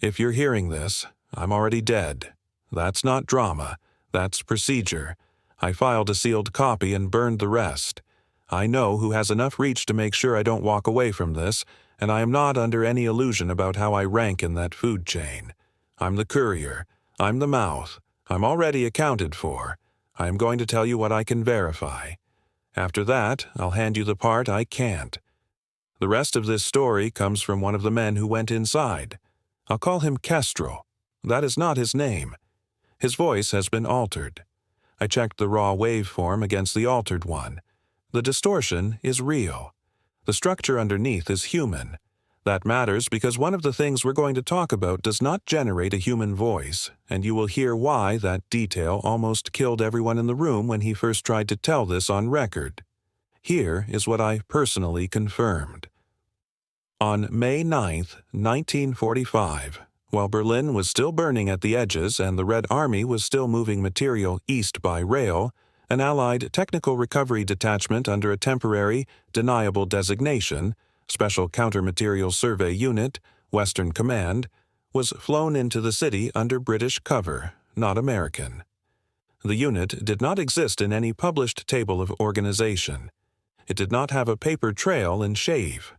If you're hearing this, I'm already dead. That's not drama. That's procedure. I filed a sealed copy and burned the rest. I know who has enough reach to make sure I don't walk away from this, and I am not under any illusion about how I rank in that food chain. I'm the courier. I'm the mouth. I'm already accounted for. I am going to tell you what I can verify. After that, I'll hand you the part I can't. The rest of this story comes from one of the men who went inside. I'll call him Kestrel. That is not his name. His voice has been altered. I checked the raw waveform against the altered one. The distortion is real. The structure underneath is human. That matters because one of the things we're going to talk about does not generate a human voice, and you will hear why that detail almost killed everyone in the room when he first tried to tell this on record. Here is what I personally confirmed. On May 9, 1945, while Berlin was still burning at the edges and the Red Army was still moving material east by rail, an Allied Technical Recovery Detachment under a temporary, deniable designation, Special Countermaterial Survey Unit, Western Command, was flown into the city under British cover, not American. The unit did not exist in any published table of organization. It did not have a paper trail and shave.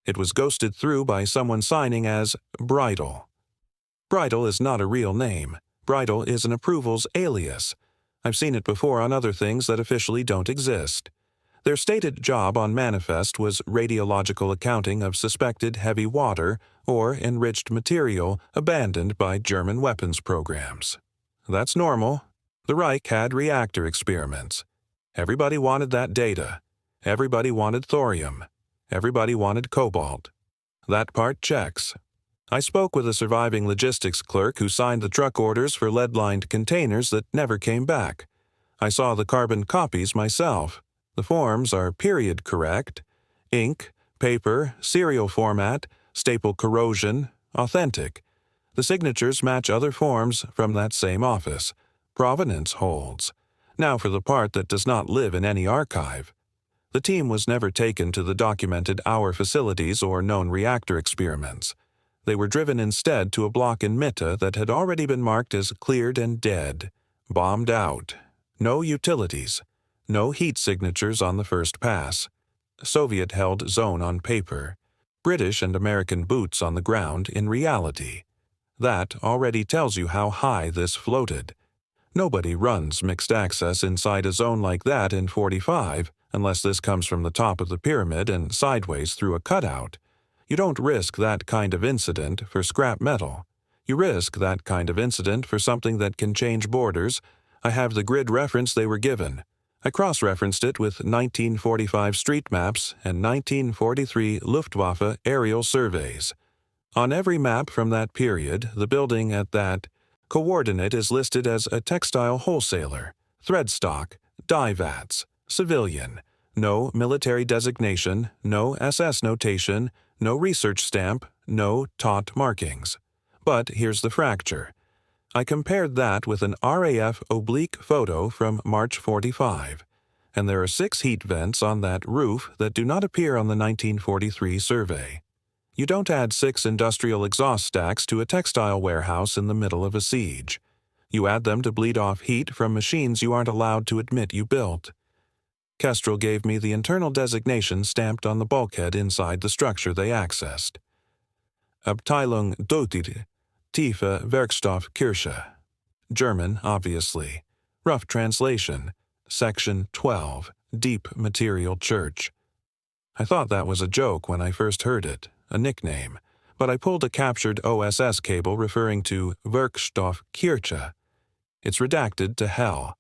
It was ghosted through by someone signing as Bridle. Bridle is not a real name. Bridle is an approvals alias. I've seen it before on other things that officially don't exist. Their stated job on manifest was radiological accounting of suspected heavy water or enriched material abandoned by German weapons programs. That's normal. The Reich had reactor experiments. Everybody wanted that data. Everybody wanted thorium. Everybody wanted cobalt. That part checks. I spoke with a surviving logistics clerk who signed the truck orders for lead-lined containers that never came back. I saw the carbon copies myself. The forms are period correct, ink, paper, serial format, staple corrosion, authentic. The signatures match other forms from that same office. Provenance holds. Now for the part that does not live in any archive. The team was never taken to the documented hour facilities or known reactor experiments. They were driven instead to a block in Mitta that had already been marked as cleared and dead, bombed out. No utilities. No heat signatures on the first pass. Soviet-held zone on paper. British and American boots on the ground in reality. That already tells you how high this floated. Nobody runs mixed access inside a zone like that in 45, unless this comes from the top of the pyramid and sideways through a cutout. You don't risk that kind of incident for scrap metal. You risk that kind of incident for something that can change borders. I have the grid reference they were given. I cross-referenced it with 1945 street maps and 1943 Luftwaffe aerial surveys. On every map from that period, the building at that coordinate is listed as a textile wholesaler, thread stock, dye vats, civilian, no military designation, no SS notation, no research stamp, no taut markings. But here's the fracture. I compared that with an RAF oblique photo from March 45, and there are 6 heat vents on that roof that do not appear on the 1943 survey. You don't add 6 industrial exhaust stacks to a textile warehouse in the middle of a siege. You add them to bleed off heat from machines you aren't allowed to admit you built. Kestrel gave me the internal designation stamped on the bulkhead inside the structure they accessed. Abteilung Dotir, Tiefe Werkstoffkirche. German, obviously. Rough translation. Section 12, Deep Material Church. I thought that was a joke when I first heard it, a nickname, but I pulled a captured OSS cable referring to Werkstoffkirche. It's redacted to hell.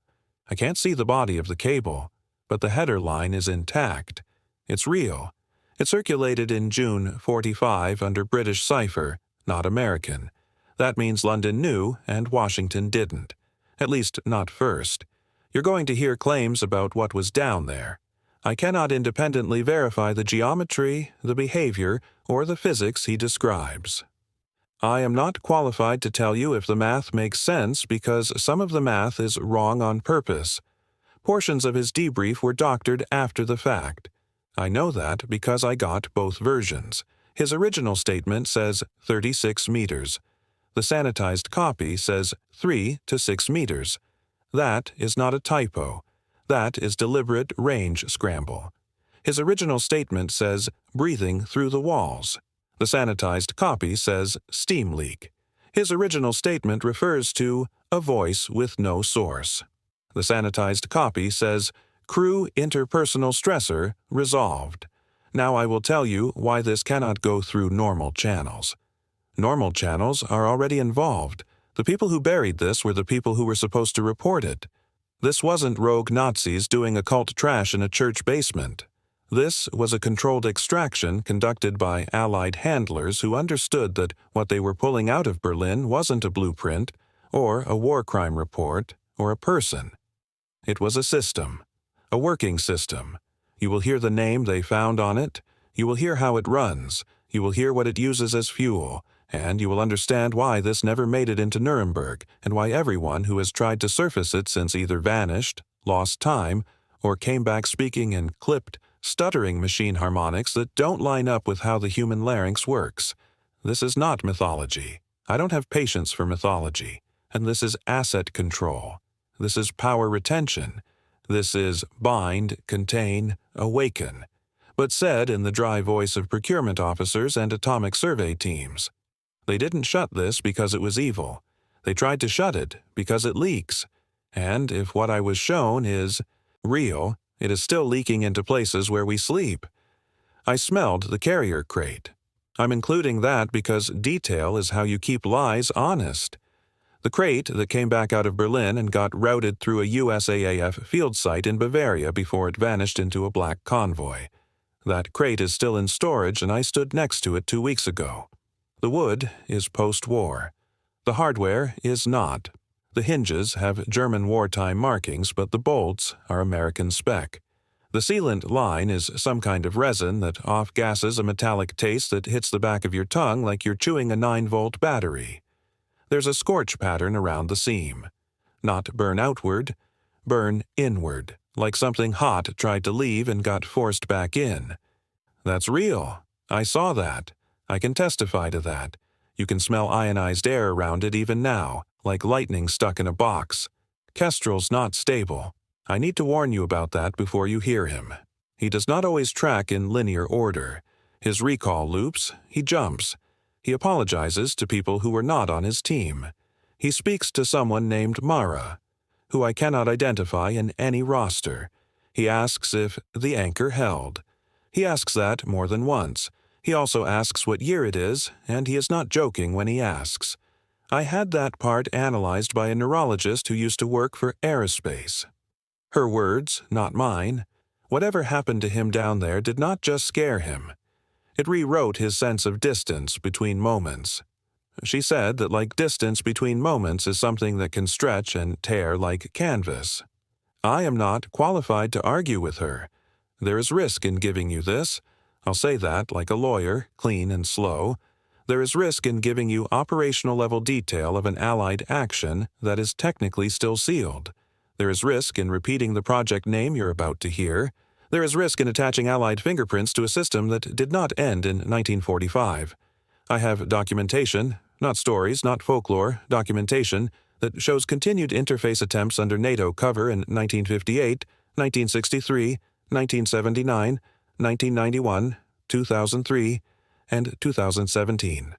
I can't see the body of the cable, but the header line is intact. It's real. It circulated in June 45 under British cipher, not American. That means London knew and Washington didn't. At least not first. You're going to hear claims about what was down there. I cannot independently verify the geometry, the behavior, or the physics he describes. I am not qualified to tell you if the math makes sense because some of the math is wrong on purpose. Portions of his debrief were doctored after the fact. I know that because I got both versions. His original statement says 36 meters. The sanitized copy says 3 to 6 meters. That is not a typo. That is deliberate range scramble. His original statement says breathing through the walls. The sanitized copy says steam leak. His original statement refers to a voice with no source. The sanitized copy says crew interpersonal stressor resolved. Now I will tell you why this cannot go through normal channels. Normal channels are already involved. The people who buried this were the people who were supposed to report it. This wasn't rogue Nazis doing occult trash in a church basement. This was a controlled extraction conducted by Allied handlers who understood that what they were pulling out of Berlin wasn't a blueprint, or a war crime report, or a person. It was a system, a working system. You will hear the name they found on it, you will hear how it runs, you will hear what it uses as fuel, and you will understand why this never made it into Nuremberg, and why everyone who has tried to surface it since either vanished, lost time, or came back speaking in clipped, stuttering machine harmonics that don't line up with how the human larynx works. This is not mythology. I don't have patience for mythology. And this is asset control. This is power retention. This is bind, contain, awaken. But said in the dry voice of procurement officers and atomic survey teams. They didn't shut this because it was evil. They tried to shut it because it leaks. And if what I was shown is real, it is still leaking into places where we sleep. I smelled the carrier crate. I'm including that because detail is how you keep lies honest. The crate that came back out of Berlin and got routed through a USAAF field site in Bavaria before it vanished into a black convoy. That crate is still in storage and I stood next to it 2 weeks ago. The wood is post-war. The hardware is not. The hinges have German wartime markings, but the bolts are American spec. The sealant line is some kind of resin that off-gasses a metallic taste that hits the back of your tongue like you're chewing a 9-volt battery. There's a scorch pattern around the seam. Not burn outward, burn inward, like something hot tried to leave and got forced back in. That's real. I saw that. I can testify to that. You can smell ionized air around it even now, like lightning stuck in a box. Kestrel's not stable. I need to warn you about that before you hear him. He does not always track in linear order. His recall loops, he jumps. He apologizes to people who were not on his team. He speaks to someone named Mara, who I cannot identify in any roster. He asks if the anchor held. He asks that more than once. He also asks what year it is, and he is not joking when he asks. I had that part analyzed by a neurologist who used to work for aerospace. Her words, not mine. Whatever happened to him down there did not just scare him. It rewrote his sense of distance between moments. She said that like distance between moments is something that can stretch and tear like canvas. I am not qualified to argue with her. There is risk in giving you this. I'll say that like a lawyer, clean and slow. There is risk in giving you operational level detail of an Allied action that is technically still sealed. There is risk in repeating the project name you're about to hear. There is risk in attaching Allied fingerprints to a system that did not end in 1945. I have documentation, not stories, not folklore, documentation, that shows continued interface attempts under NATO cover in 1958, 1963, 1979, 1991, 2003, and 2017.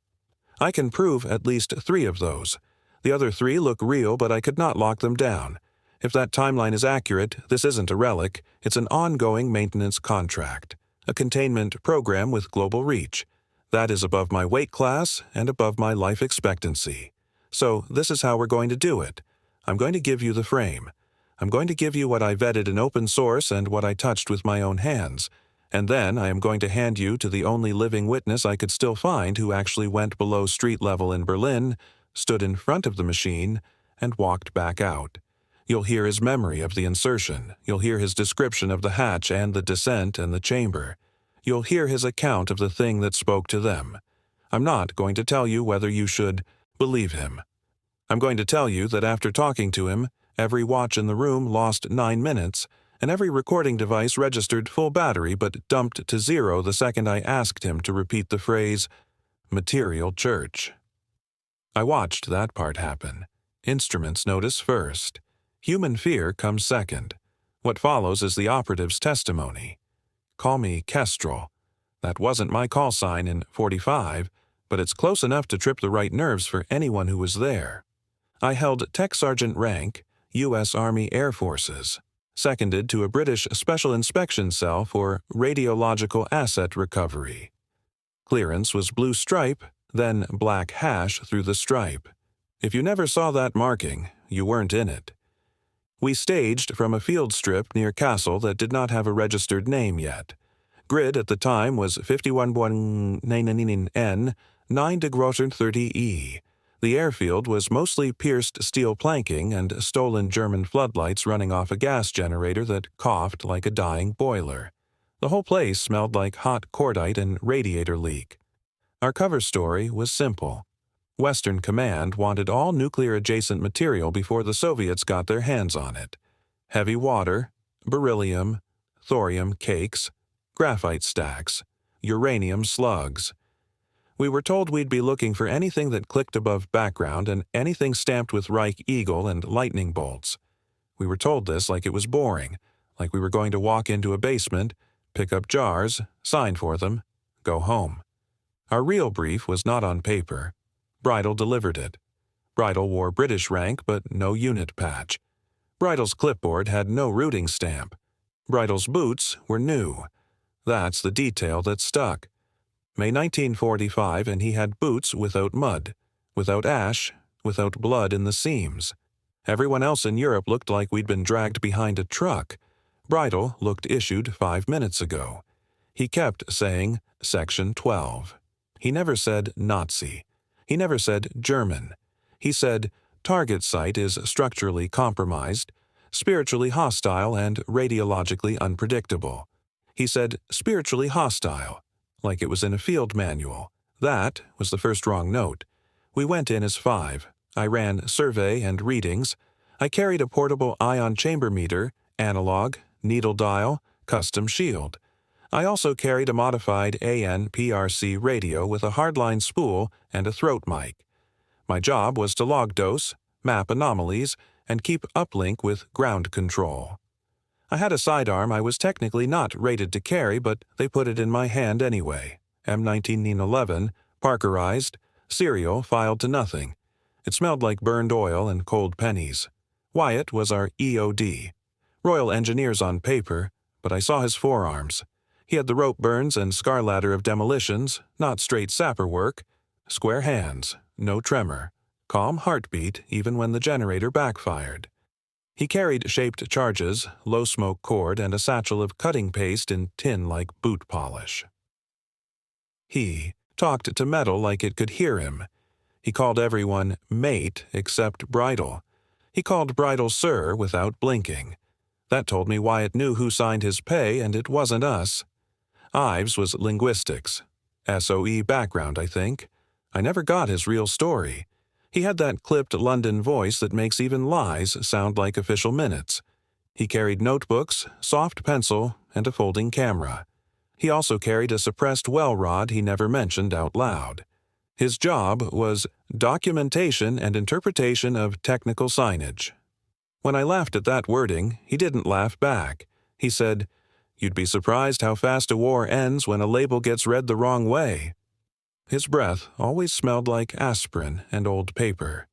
I can prove at least 3 of those. The other 3 look real, but I could not lock them down. If that timeline is accurate, this isn't a relic, it's an ongoing maintenance contract, a containment program with global reach. That is above my weight class and above my life expectancy. So this is how we're going to do it. I'm going to give you the frame. I'm going to give you what I vetted in open source and what I touched with my own hands. And then I am going to hand you to the only living witness I could still find who actually went below street level in Berlin, stood in front of the machine, and walked back out. You'll hear his memory of the insertion. You'll hear his description of the hatch and the descent and the chamber. You'll hear his account of the thing that spoke to them. I'm not going to tell you whether you should believe him. I'm going to tell you that after talking to him, every watch in the room lost 9 minutes, and every recording device registered full battery but dumped to 0 the second I asked him to repeat the phrase, material church. I watched that part happen. Instruments notice first. Human fear comes second. What follows is the operative's testimony. Call me Kestrel. That wasn't my call sign in 45, but it's close enough to trip the right nerves for anyone who was there. I held Tech Sergeant rank, U.S. Army Air Forces, seconded to a British Special Inspection Cell for radiological asset recovery. Clearance was blue stripe, then black hash through the stripe. If you never saw that marking, you weren't in it. We staged from a field strip near Kassel that did not have a registered name yet. Grid at the time was 51.9N, 9 de Grotter 30E. The airfield was mostly pierced steel planking and stolen German floodlights running off a gas generator that coughed like a dying boiler. The whole place smelled like hot cordite and radiator leak. Our cover story was simple. Western Command wanted all nuclear-adjacent material before the Soviets got their hands on it. Heavy water, beryllium, thorium cakes, graphite stacks, uranium slugs. We were told we'd be looking for anything that clicked above background and anything stamped with Reich Eagle and lightning bolts. We were told this like it was boring, like we were going to walk into a basement, pick up jars, sign for them, go home. Our real brief was not on paper. Bridle delivered it. Bridle wore British rank but no unit patch. Bridle's clipboard had no routing stamp. Bridle's boots were new. That's the detail that stuck. May 1945, and he had boots without mud, without ash, without blood in the seams. Everyone else in Europe looked like we'd been dragged behind a truck. Bridle looked issued 5 minutes ago. He kept saying Section 12. He never said Nazi. He never said German. He said, target site is structurally compromised, spiritually hostile, and radiologically unpredictable. He said spiritually hostile, like it was in a field manual. That was the first wrong note. We went in as 5. I ran survey and readings. I carried a portable ion chamber meter, analog, needle dial, custom shield. I also carried a modified AN/PRC radio with a hardline spool and a throat mic. My job was to log dose, map anomalies, and keep uplink with ground control. I had a sidearm I was technically not rated to carry, but they put it in my hand anyway. M1911, Parkerized, serial filed to nothing. It smelled like burned oil and cold pennies. Wyatt was our EOD. Royal Engineers on paper, but I saw his forearms. He had the rope burns and scar ladder of demolitions, not straight sapper work. Square hands, no tremor. Calm heartbeat even when the generator backfired. He carried shaped charges, low-smoke cord, and a satchel of cutting paste in tin like boot polish. He talked to metal like it could hear him. He called everyone mate except Bridle. He called Bridle sir without blinking. That told me Wyatt knew who signed his pay, and it wasn't us. Ives was linguistics. SOE background, I think. I never got his real story. He had that clipped London voice that makes even lies sound like official minutes. He carried notebooks, soft pencil, and a folding camera. He also carried a suppressed well rod he never mentioned out loud. His job was documentation and interpretation of technical signage. When I laughed at that wording, he didn't laugh back. He said, "You'd be surprised how fast a war ends when a label gets read the wrong way." His breath always smelled like aspirin and old paper.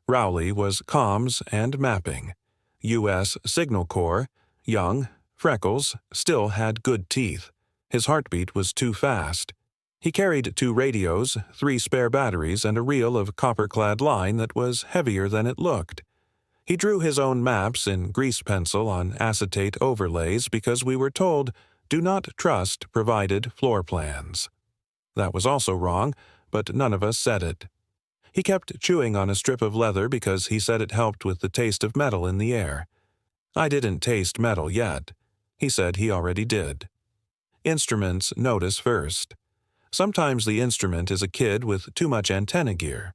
Rowley was comms and mapping. U.S. Signal Corps, young, freckles, still had good teeth. His heartbeat was too fast. He carried 2 radios, 3 spare batteries, and a reel of copper-clad line that was heavier than it looked. He drew his own maps in grease pencil on acetate overlays because we were told, do not trust provided floor plans. That was also wrong, but none of us said it. He kept chewing on a strip of leather because he said it helped with the taste of metal in the air. I didn't taste metal yet. He said he already did. Instruments notice first. Sometimes the instrument is a kid with too much antenna gear.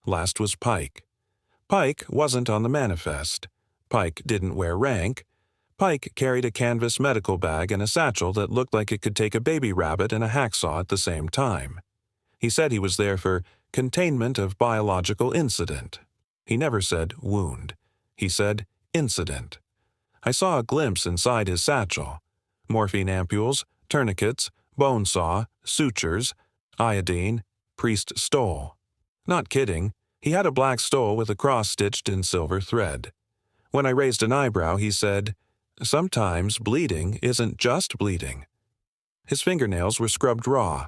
Last was Pike. Pike wasn't on the manifest. Pike didn't wear rank. Pike carried a canvas medical bag and a satchel that looked like it could take a baby rabbit and a hacksaw at the same time. He said he was there for containment of biological incident. He never said wound. He said incident. I saw a glimpse inside his satchel. Morphine ampules, tourniquets, bone saw, sutures, iodine, priest stole. Not kidding, he had a black stole with a cross stitched in silver thread. When I raised an eyebrow, he said, "Sometimes bleeding isn't just bleeding." His fingernails were scrubbed raw.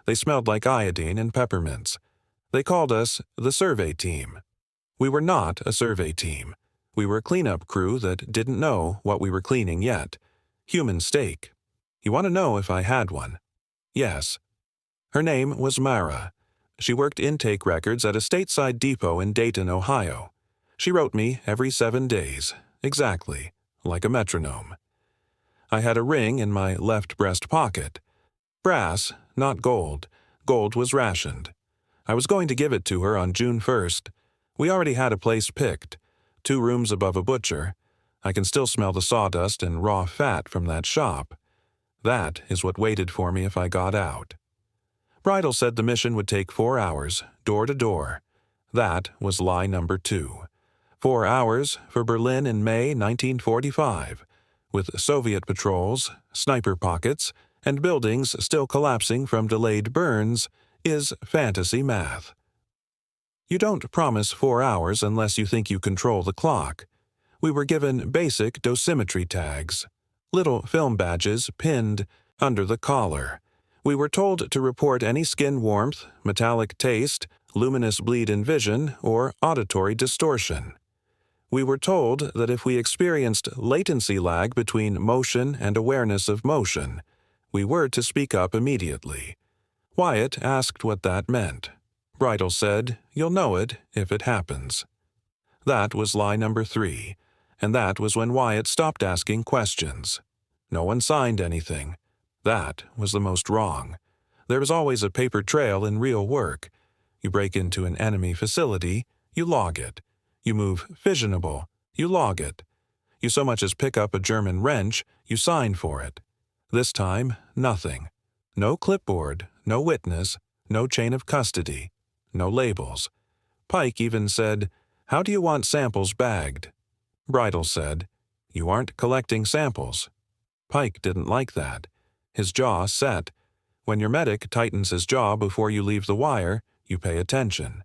They smelled like iodine and peppermints. They called us the survey team. We were not a survey team. We were a cleanup crew that didn't know what we were cleaning yet. Human steak. You want to know if I had one? Yes. Her name was Mara. She worked intake records at a stateside depot in Dayton, Ohio. She wrote me every 7 days, exactly, like a metronome. I had a ring in my left breast pocket. Brass, not gold. Gold was rationed. I was going to give it to her on June 1st. We already had a place picked, 2 rooms above a butcher. I can still smell the sawdust and raw fat from that shop. That is what waited for me if I got out. Bridal said the mission would take 4 hours, door to door. That was lie number 2. 4 hours for Berlin in May 1945, with Soviet patrols, sniper pockets, and buildings still collapsing from delayed burns, is fantasy math. You don't promise 4 hours unless you think you control the clock. We were given basic dosimetry tags, little film badges pinned under the collar. We were told to report any skin warmth, metallic taste, luminous bleed in vision, or auditory distortion. We were told that if we experienced latency lag between motion and awareness of motion, we were to speak up immediately. Wyatt asked what that meant. Bridal said, "You'll know it if it happens." That was lie number 3, and that was when Wyatt stopped asking questions. No one signed anything. That was the most wrong. There is always a paper trail in real work. You break into an enemy facility, you log it. You move fissionable, you log it. You so much as pick up a German wrench, you sign for it. This time, nothing. No clipboard, no witness, no chain of custody, no labels. Pike even said, "How do you want samples bagged?" Bridal said, "You aren't collecting samples." Pike didn't like that. His jaw set. When your medic tightens his jaw before you leave the wire, you pay attention.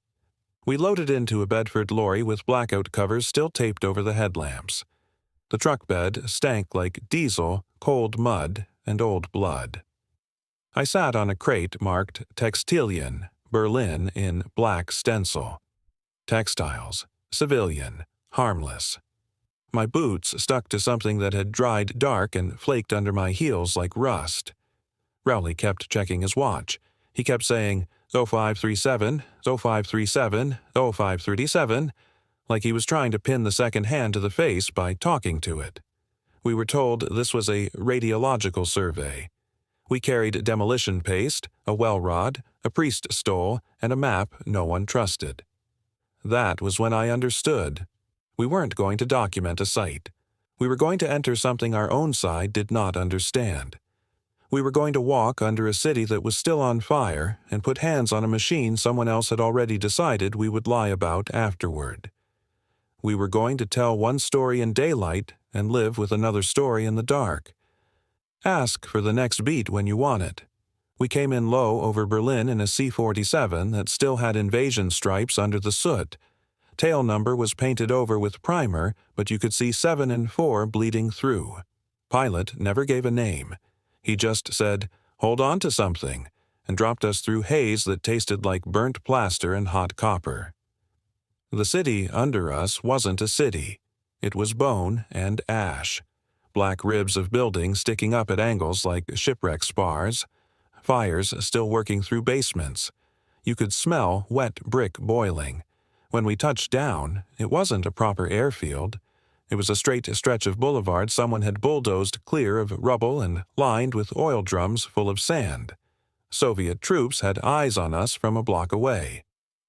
We loaded into a Bedford lorry with blackout covers still taped over the headlamps. The truck bed stank like diesel, cold mud, and old blood. I sat on a crate marked Textilien, Berlin in black stencil. Textiles, civilian, harmless. My boots stuck to something that had dried dark and flaked under my heels like rust. Rowley kept checking his watch. He kept saying, 0537, 0537, 0537, like he was trying to pin the second hand to the face by talking to it. We were told this was a radiological survey. We carried demolition paste, a well rod, a priest stole, and a map no one trusted. That was when I understood. We weren't going to document a site. We were going to enter something our own side did not understand. We were going to walk under a city that was still on fire and put hands on a machine someone else had already decided we would lie about afterward. We were going to tell one story in daylight and live with another story in the dark. Ask for the next beat when you want it. We came in low over Berlin in a C-47 that still had invasion stripes under the soot. Tail number was painted over with primer, but you could see 7 and 4 bleeding through. Pilot never gave a name. He just said, "Hold on to something," and dropped us through haze that tasted like burnt plaster and hot copper. The city under us wasn't a city. It was bone and ash. Black ribs of buildings sticking up at angles like shipwreck spars. Fires still working through basements. You could smell wet brick boiling. When we touched down, it wasn't a proper airfield. It was a straight stretch of boulevard someone had bulldozed clear of rubble and lined with oil drums full of sand. Soviet troops had eyes on us from a block away.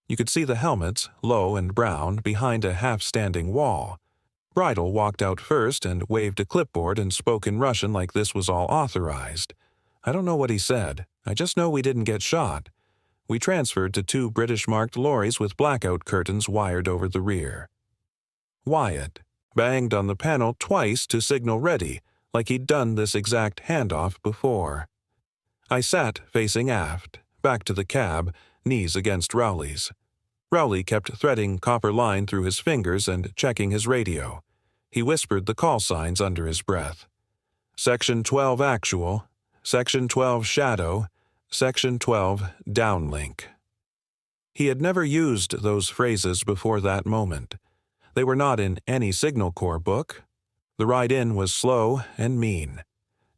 You could see the helmets, low and brown, behind a half-standing wall. Bridal walked out first and waved a clipboard and spoke in Russian like this was all authorized. I don't know what he said. I just know we didn't get shot. We transferred to 2 British-marked lorries with blackout curtains wired over the rear. Wyatt banged on the panel twice to signal ready, like he'd done this exact handoff before. I sat facing aft, back to the cab, knees against Rowley's. Rowley kept threading copper line through his fingers and checking his radio. He whispered the call signs under his breath. Section 12 actual, Section 12 shadow, Section 12 downlink. He had never used those phrases before that moment. They were not in any Signal Corps book. The ride in was slow and mean.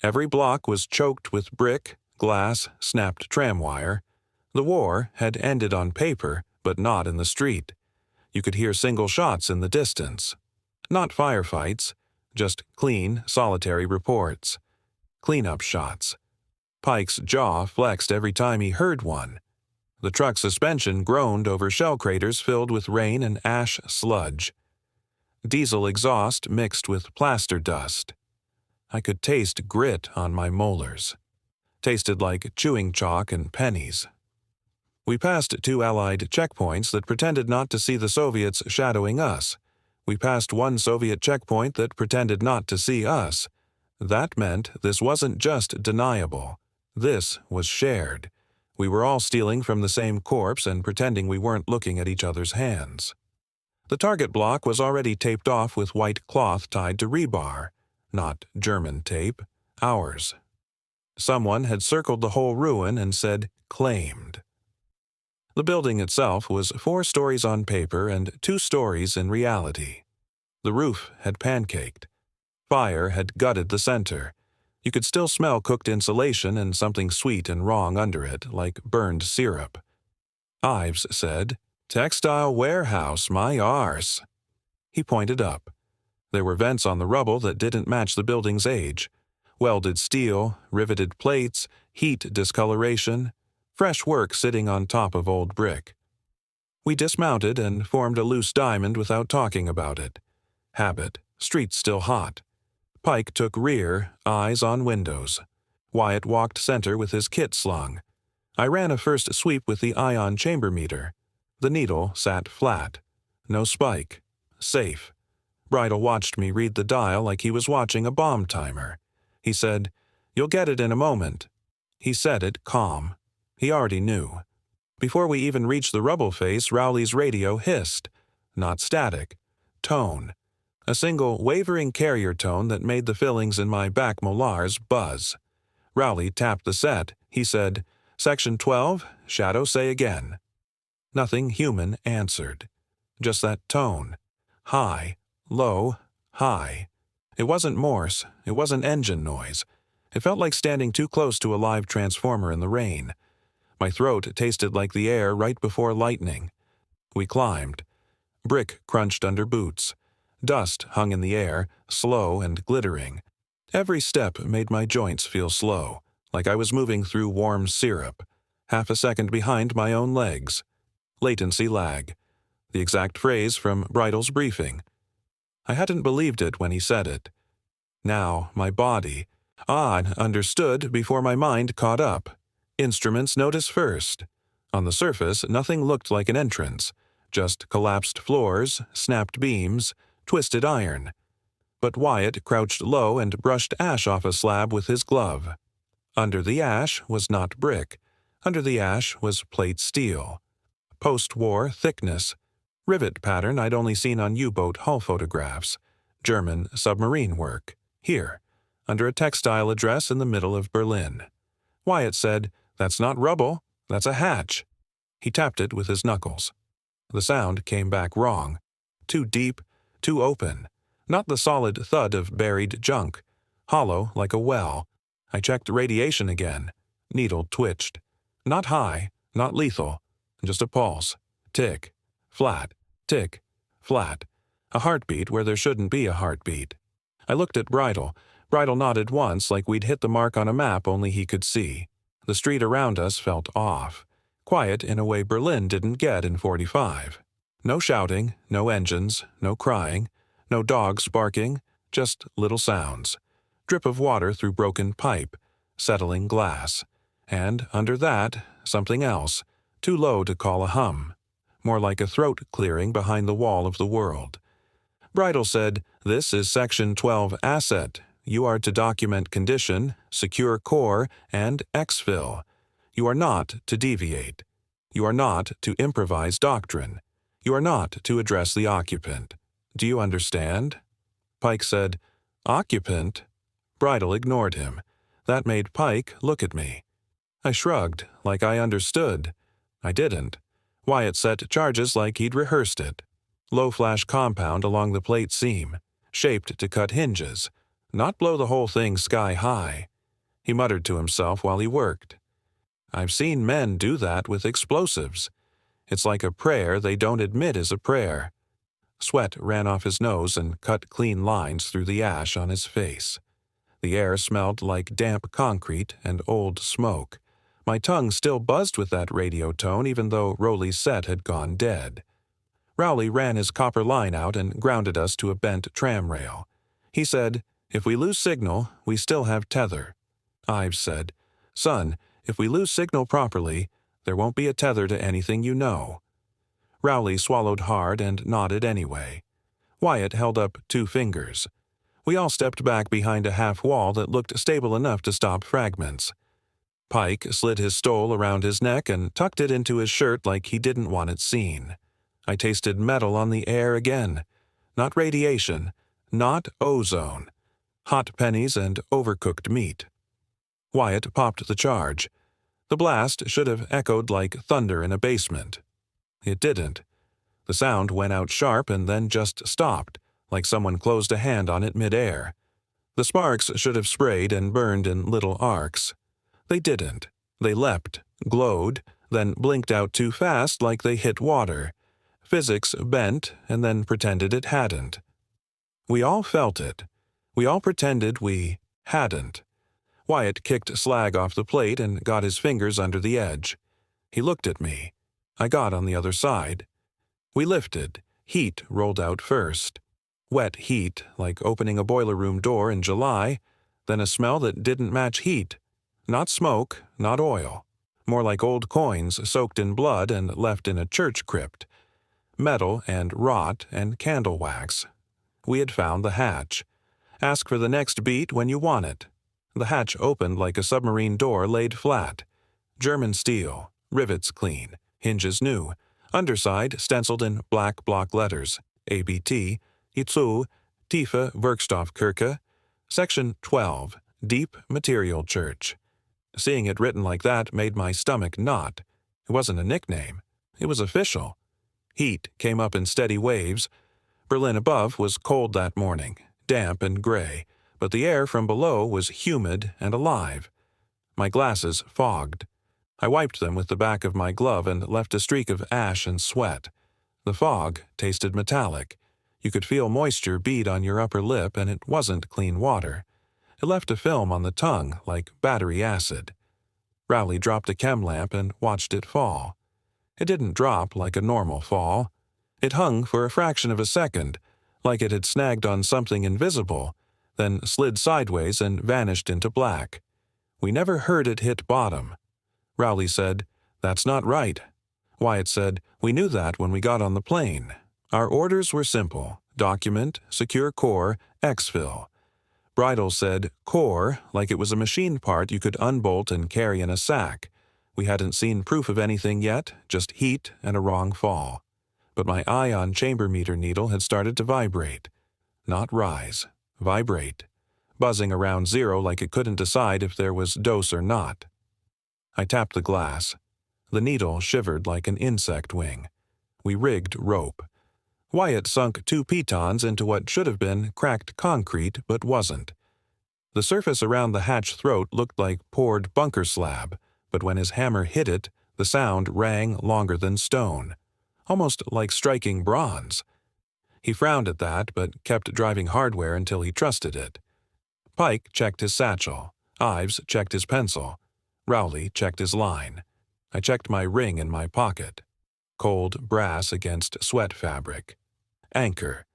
Every block was choked with brick, glass, snapped tram wire. The war had ended on paper, but not in the street. You could hear single shots in the distance. Not firefights, just clean, solitary reports. Cleanup shots. Pike's jaw flexed every time he heard one. The truck suspension groaned over shell craters filled with rain and ash sludge. Diesel exhaust mixed with plaster dust. I could taste grit on my molars. Tasted like chewing chalk and pennies. We passed 2 Allied checkpoints that pretended not to see the Soviets shadowing us. We passed 1 Soviet checkpoint that pretended not to see us. That meant this wasn't just deniable. This was shared. We were all stealing from the same corpse and pretending we weren't looking at each other's hands. The target block was already taped off with white cloth tied to rebar. Not German tape, ours. Someone had circled the whole ruin and said, claimed. The building itself was 4 stories on paper and 2 stories in reality. The roof had pancaked. Fire had gutted the center. You could still smell cooked insulation and something sweet and wrong under it, like burned syrup. Ives said, "Textile warehouse, my arse." He pointed up. There were vents on the rubble that didn't match the building's age. Welded steel, riveted plates, heat discoloration, fresh work sitting on top of old brick. We dismounted and formed a loose diamond without talking about it. Habit, street still hot. Pike took rear, eyes on windows. Wyatt walked center with his kit slung. I ran a first sweep with the ion chamber meter. The needle sat flat. No spike. Safe. Bridle watched me read the dial like he was watching a bomb timer. He said, "You'll get it in a moment." He said it calm. He already knew. Before we even reached the rubble face, Rowley's radio hissed. Not static. Tone. A single wavering carrier tone that made the fillings in my back molars buzz. Rowley tapped the set. He said, "Section 12, shadow say again." Nothing human answered. Just that tone. High, low, high. It wasn't Morse. It wasn't engine noise. It felt like standing too close to a live transformer in the rain. My throat tasted like the air right before lightning. We climbed. Brick crunched under boots. Dust hung in the air, slow and glittering. Every step made my joints feel slow, like I was moving through warm syrup, half a second behind my own legs. Latency lag. The exact phrase from Bridle's briefing. I hadn't believed it when he said it. Now, my body, understood before my mind caught up. Instruments notice first. On the surface, nothing looked like an entrance, just collapsed floors, snapped beams, twisted iron. But Wyatt crouched low and brushed ash off a slab with his glove. Under the ash was not brick. Under the ash was plate steel. Post-war thickness. Rivet pattern I'd only seen on U-boat hull photographs. German submarine work. Here, under a textile address in the middle of Berlin. Wyatt said, "That's not rubble, that's a hatch." He tapped it with his knuckles. The sound came back wrong. Too deep, too open. Not the solid thud of buried junk. Hollow like a well. I checked radiation again. Needle twitched. Not high, not lethal. Just a pulse. Tick. Flat. Tick. Flat. A heartbeat where there shouldn't be a heartbeat. I looked at Bridle. Bridle nodded once like we'd hit the mark on a map only he could see. The street around us felt off. Quiet in a way Berlin didn't get in 45. No shouting, no engines, no crying, no dogs barking, just little sounds. Drip of water through broken pipe, settling glass. And under that, something else. too low to call a hum, more like a throat clearing behind the wall of the world. Bridle said, "This is Section 12 Asset. You are to document condition, secure core, and exfil. You are not to deviate. You are not to improvise doctrine. You are not to address the occupant. Do you understand?" Pike said, "Occupant?" Bridle ignored him. That made Pike look at me. I shrugged, like I understood. I didn't. Wyatt set charges like he'd rehearsed it. Low-flash compound along the plate seam, shaped to cut hinges, not blow the whole thing sky-high. He muttered to himself while he worked. "I've seen men do that with explosives. It's like a prayer they don't admit is a prayer." Sweat ran off his nose and cut clean lines through the ash on his face. The air smelled like damp concrete and old smoke. My tongue still buzzed with that radio tone even though Rowley's set had gone dead. Rowley ran his copper line out and grounded us to a bent tram rail. He said, "If we lose signal, we still have tether." Ives said, "Son, if we lose signal properly, there won't be a tether to anything you know." Rowley swallowed hard and nodded anyway. Wyatt held up 2 fingers. We all stepped back behind a half wall that looked stable enough to stop fragments. Pike slid his stole around his neck and tucked it into his shirt like he didn't want it seen. I tasted metal on the air again. Not radiation, not ozone. Hot pennies and overcooked meat. Wyatt popped the charge. The blast should have echoed like thunder in a basement. It didn't. The sound went out sharp and then just stopped, like someone closed a hand on it mid-air. The sparks should have sprayed and burned in little arcs. They didn't. They leapt, glowed, then blinked out too fast like they hit water. Physics bent and then pretended it hadn't. We all felt it. We all pretended we hadn't. Wyatt kicked slag off the plate and got his fingers under the edge. He looked at me. I got on the other side. We lifted. Heat rolled out first. Wet heat, like opening a boiler room door in July, then a smell that didn't match heat. Not smoke, not oil. More like old coins soaked in blood and left in a church crypt. Metal and rot and candle wax. We had found the hatch. Ask for the next beat when you want it. The hatch opened like a submarine door laid flat. German steel, rivets clean, hinges new, underside stenciled in black block letters, ABT, Itzu, Tiefe Werkstoffkirche, Section 12, Deep Material Church. Seeing it written like that made my stomach knot. It wasn't a nickname. It was official. Heat came up in steady waves. Berlin above was cold that morning, damp and gray, but the air from below was humid and alive. My glasses fogged. I wiped them with the back of my glove and left a streak of ash and sweat. The fog tasted metallic. You could feel moisture bead on your upper lip, and it wasn't clean water. It left a film on the tongue like battery acid. Rowley dropped a chem lamp and watched it fall. It didn't drop like a normal fall. It hung for a fraction of a second, like it had snagged on something invisible, then slid sideways and vanished into black. We never heard it hit bottom. Rowley said, "That's not right." Wyatt said, "We knew that when we got on the plane. Our orders were simple: document, secure core, exfil." Bridle said, "Core," like it was a machine part you could unbolt and carry in a sack. We hadn't seen proof of anything yet, just heat and a wrong fall. But my ion chamber meter needle had started to vibrate. Not rise. Vibrate. Buzzing around 0 like it couldn't decide if there was dose or not. I tapped the glass. The needle shivered like an insect wing. We rigged rope. Wyatt sunk 2 pitons into what should have been cracked concrete but wasn't. The surface around the hatch throat looked like poured bunker slab, but when his hammer hit it, the sound rang longer than stone, almost like striking bronze. He frowned at that, but kept driving hardware until he trusted it. Pike checked his satchel. Ives checked his pencil. Rowley checked his line. I checked my ring in my pocket. Cold brass against sweat fabric. Anchor.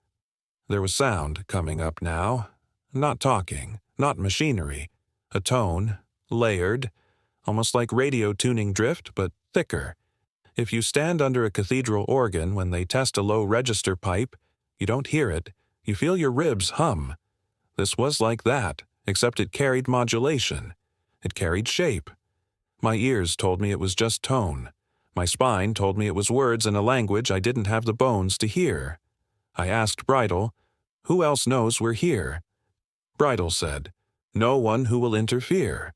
There was sound coming up now. Not talking, not machinery. A tone, layered, almost like radio tuning drift, but thicker. If you stand under a cathedral organ when they test a low register pipe, you don't hear it, you feel your ribs hum. This was like that, except it carried modulation. It carried shape. My ears told me it was just tone. My spine told me it was words in a language I didn't have the bones to hear. I asked Bridal, "Who else knows we're here?" Bridal said, "No one who will interfere."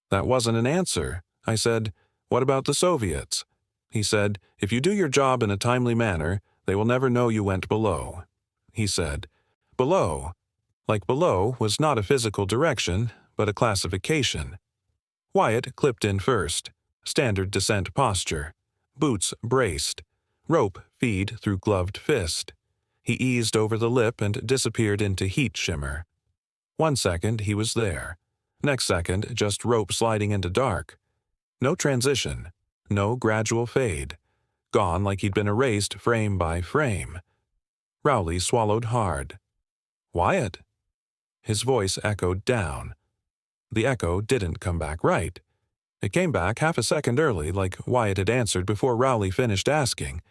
That wasn't an answer. I said, "What about the Soviets?" He said, "If you do your job in a timely manner, they will never know you went below." He said, "Below." Like below was not a physical direction, but a classification. Wyatt clipped in first. Standard descent posture. Boots braced. Rope feed through gloved fist. He eased over the lip and disappeared into heat shimmer. 1 second he was there. Next second just rope sliding into dark. No transition. No gradual fade. Gone like he'd been erased frame by frame. Rowley swallowed hard. "Wyatt?" His voice echoed down. The echo didn't come back right. It came back half a second early, like Wyatt had answered before Rowley finished asking.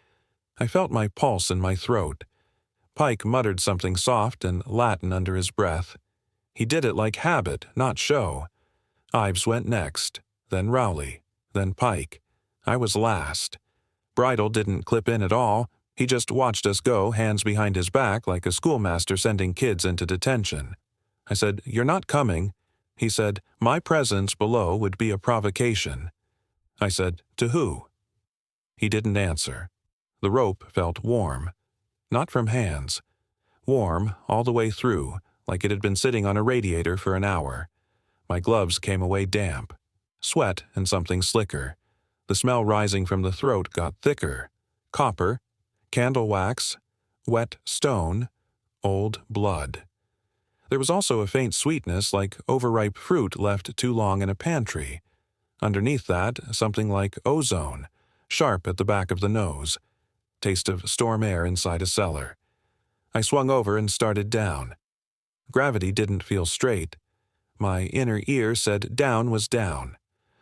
I felt my pulse in my throat. Pike muttered something soft and Latin under his breath. He did it like habit, not show. Ives went next, then Rowley, then Pike. I was last. Bridal didn't clip in at all. He just watched us go, hands behind his back, like a schoolmaster sending kids into detention. I said, "You're not coming." He said, "My presence below would be a provocation." I said, "To who?" He didn't answer. The rope felt warm. Not from hands. Warm all the way through, like it had been sitting on a radiator for an hour. My gloves came away damp. Sweat and something slicker. The smell rising from the throat got thicker. Copper, candle wax, wet stone, old blood. There was also a faint sweetness like overripe fruit left too long in a pantry. Underneath that, something like ozone, sharp at the back of the nose. Taste of storm air inside a cellar. I swung over and started down. Gravity didn't feel straight. My inner ear said down was down.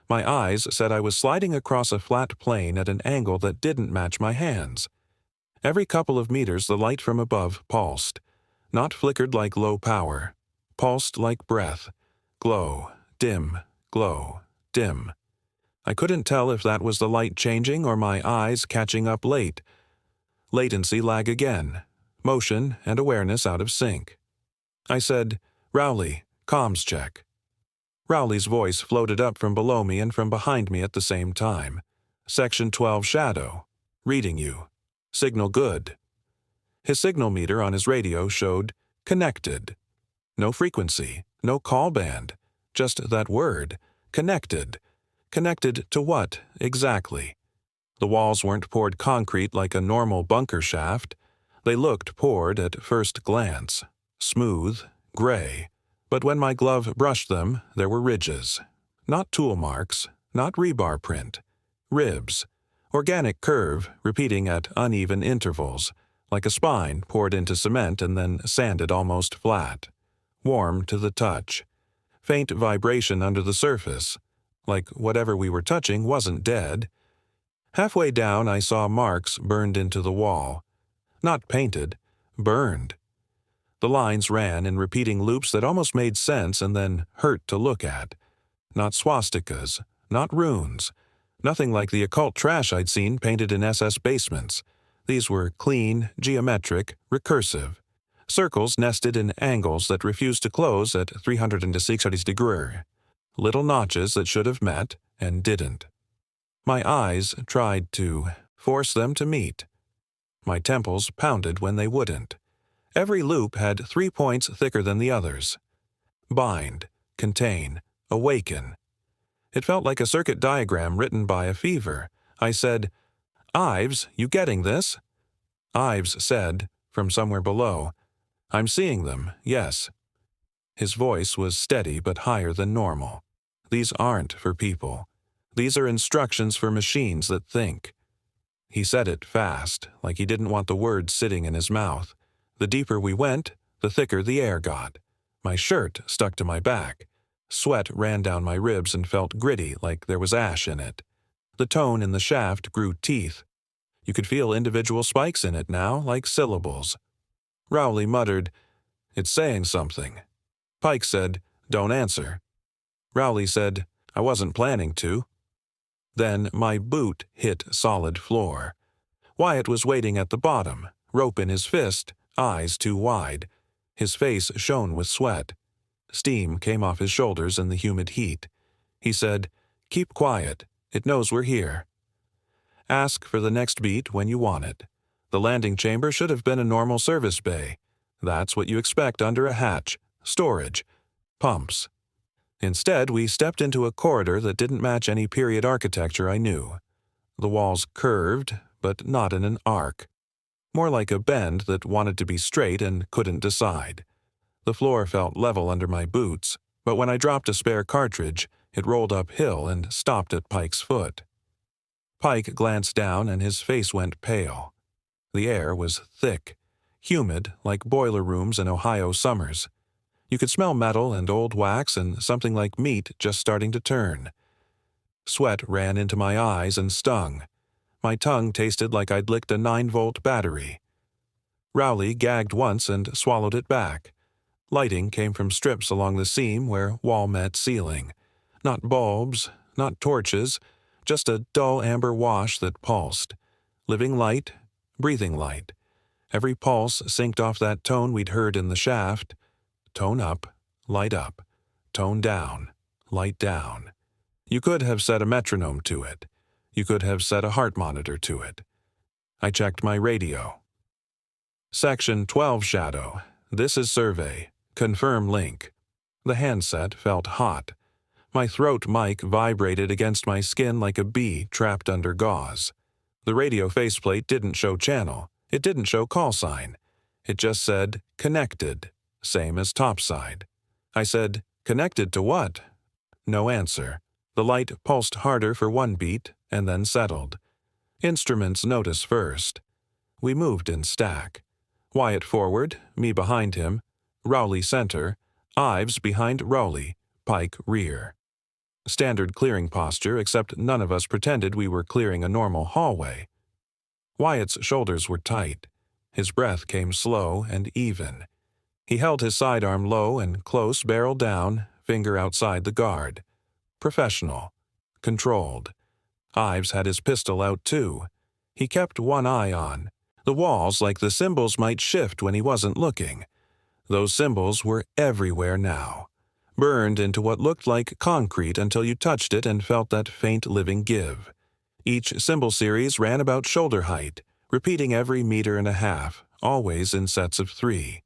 My eyes said I was sliding across a flat plane at an angle that didn't match my hands. Every couple of meters the light from above pulsed. Not flickered like low power. Pulsed like breath. Glow, dim, glow, dim. I couldn't tell if that was the light changing or my eyes catching up late. Latency lag again. Motion and awareness out of sync. I said, "Rowley, comms check." Rowley's voice floated up from below me and from behind me at the same time. "Section 12 shadow. Reading you. Signal good." His signal meter on his radio showed connected. No frequency, no call band, just that word, connected. Connected to what, exactly? The walls weren't poured concrete like a normal bunker shaft. They looked poured at first glance. Smooth, gray. But when my glove brushed them, there were ridges. Not tool marks, not rebar print. Ribs. Organic curve, repeating at uneven intervals. Like a spine poured into cement and then sanded almost flat. Warm to the touch. Faint vibration under the surface. Like whatever we were touching wasn't dead. Halfway down I saw marks burned into the wall. Not painted, burned. The lines ran in repeating loops that almost made sense and then hurt to look at. Not swastikas, not runes. Nothing like the occult trash I'd seen painted in SS basements. These were clean, geometric, recursive. Circles nested in angles that refused to close at 360 degrees. Little notches that should have met and didn't. My eyes tried to force them to meet. My temples pounded when they wouldn't. Every loop had 3 points thicker than the others. Bind, contain, awaken. It felt like a circuit diagram written by a fever. I said, "Ives, you getting this?" Ives said, from somewhere below, "I'm seeing them, yes." His voice was steady but higher than normal. These aren't for people. These are instructions for machines that think. He said it fast, like he didn't want the words sitting in his mouth. The deeper we went, the thicker the air got. My shirt stuck to my back. Sweat ran down my ribs and felt gritty like there was ash in it. The tone in the shaft grew teeth. You could feel individual spikes in it now, like syllables. Rowley muttered, "It's saying something." Pike said, "Don't answer." Rowley said, "I wasn't planning to." Then my boot hit solid floor. Wyatt was waiting at the bottom, rope in his fist, eyes too wide. His face shone with sweat. Steam came off his shoulders in the humid heat. He said, "Keep quiet. It knows we're here. Ask for the next beat when you want it. The landing chamber should have been a normal service bay. That's what you expect under a hatch. Storage. Pumps." Instead, we stepped into a corridor that didn't match any period architecture I knew. The walls curved, but not in an arc. More like a bend that wanted to be straight and couldn't decide. The floor felt level under my boots, but when I dropped a spare cartridge, it rolled uphill and stopped at Pike's foot. Pike glanced down and his face went pale. The air was thick, humid like boiler rooms in Ohio summers. You could smell metal and old wax and something like meat just starting to turn. Sweat ran into my eyes and stung. My tongue tasted like I'd licked a 9-volt battery. Rowley gagged once and swallowed it back. Lighting came from strips along the seam where wall met ceiling. Not bulbs, not torches, just a dull amber wash that pulsed. Living light, breathing light. Every pulse synced off that tone we'd heard in the shaft. Tone up, light up. Tone down, light down. You could have set a metronome to it. You could have set a heart monitor to it. I checked my radio. Section 12 Shadow. This is survey. Confirm link. The handset felt hot. My throat mic vibrated against my skin like a bee trapped under gauze. The radio faceplate didn't show channel. It didn't show call sign. It just said, "Connected," same as topside. I said, "Connected to what?" No answer. The light pulsed harder for one beat and then settled. Instruments notice first. We moved in stack. Wyatt forward, me behind him, Rowley center, Ives behind Rowley, Pike rear. Standard clearing posture, except none of us pretended we were clearing a normal hallway. Wyatt's shoulders were tight. His breath came slow and even. He held his sidearm low and close, barrel down, finger outside the guard. Professional. Controlled. Ives had his pistol out too. He kept one eye on. The walls, like the symbols, might shift when he wasn't looking. Those symbols were everywhere now. Burned into what looked like concrete until you touched it and felt that faint living give. Each symbol series ran about shoulder height, repeating every 1.5 meters, always in sets of 3.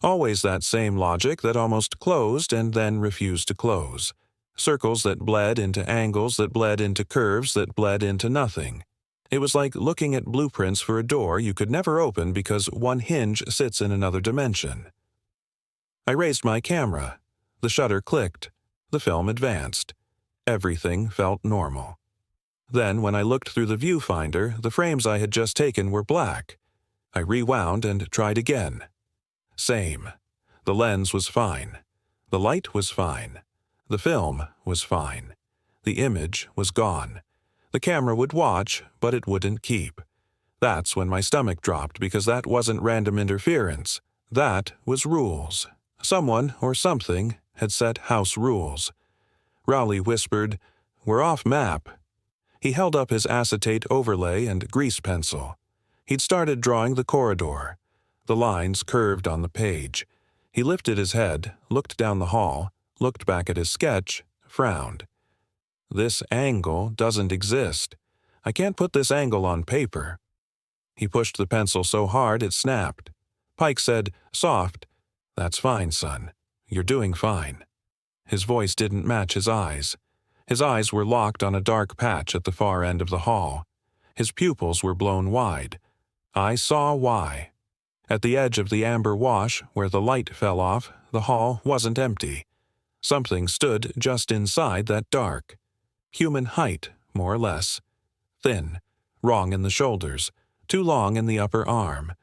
Always that same logic that almost closed and then refused to close. Circles that bled into angles that bled into curves that bled into nothing. It was like looking at blueprints for a door you could never open because one hinge sits in another dimension. I raised my camera. The shutter clicked. The film advanced. Everything felt normal. Then, when I looked through the viewfinder, the frames I had just taken were black. I rewound and tried again. Same. The lens was fine. The light was fine. The film was fine. The image was gone. The camera would watch, but it wouldn't keep. That's when my stomach dropped, because that wasn't random interference. That was rules. Someone or something had set house rules. Rowley whispered, "We're off map." He held up his acetate overlay and grease pencil. He'd started drawing the corridor. The lines curved on the page. He lifted his head, looked down the hall, looked back at his sketch, frowned. "This angle doesn't exist. I can't put this angle on paper." He pushed the pencil so hard it snapped. Pike said, soft, "That's fine, son. You're doing fine." His voice didn't match his eyes. His eyes were locked on a dark patch at the far end of the hall. His pupils were blown wide. I saw why. At the edge of the amber wash, where the light fell off, the hall wasn't empty. Something stood just inside that dark. Human height, more or less. Thin, wrong in the shoulders, too long in the upper arm.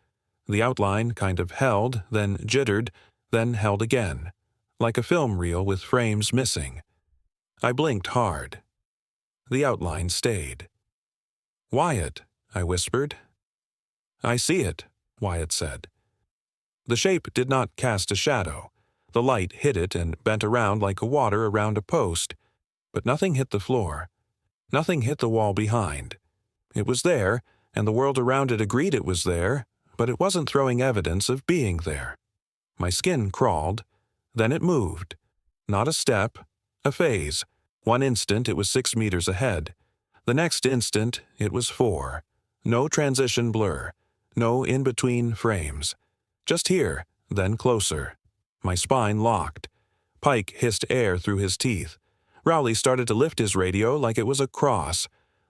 The outline kind of held, then jittered, then held again, like a film reel with frames missing. I blinked hard. The outline stayed. "Wyatt," I whispered. "I see it," Wyatt said. The shape did not cast a shadow. The light hit it and bent around like water around a post, but nothing hit the floor. Nothing hit the wall behind. It was there, and the world around it agreed it was there, but it wasn't throwing evidence of being there. My skin crawled. Then it moved. Not a step, a phase. One instant it was 6 meters ahead. The next instant it was 4. No transition blur. No in-between frames. Just here, then closer. My spine locked. Pike hissed air through his teeth. Rowley started to lift his radio like it was a cross.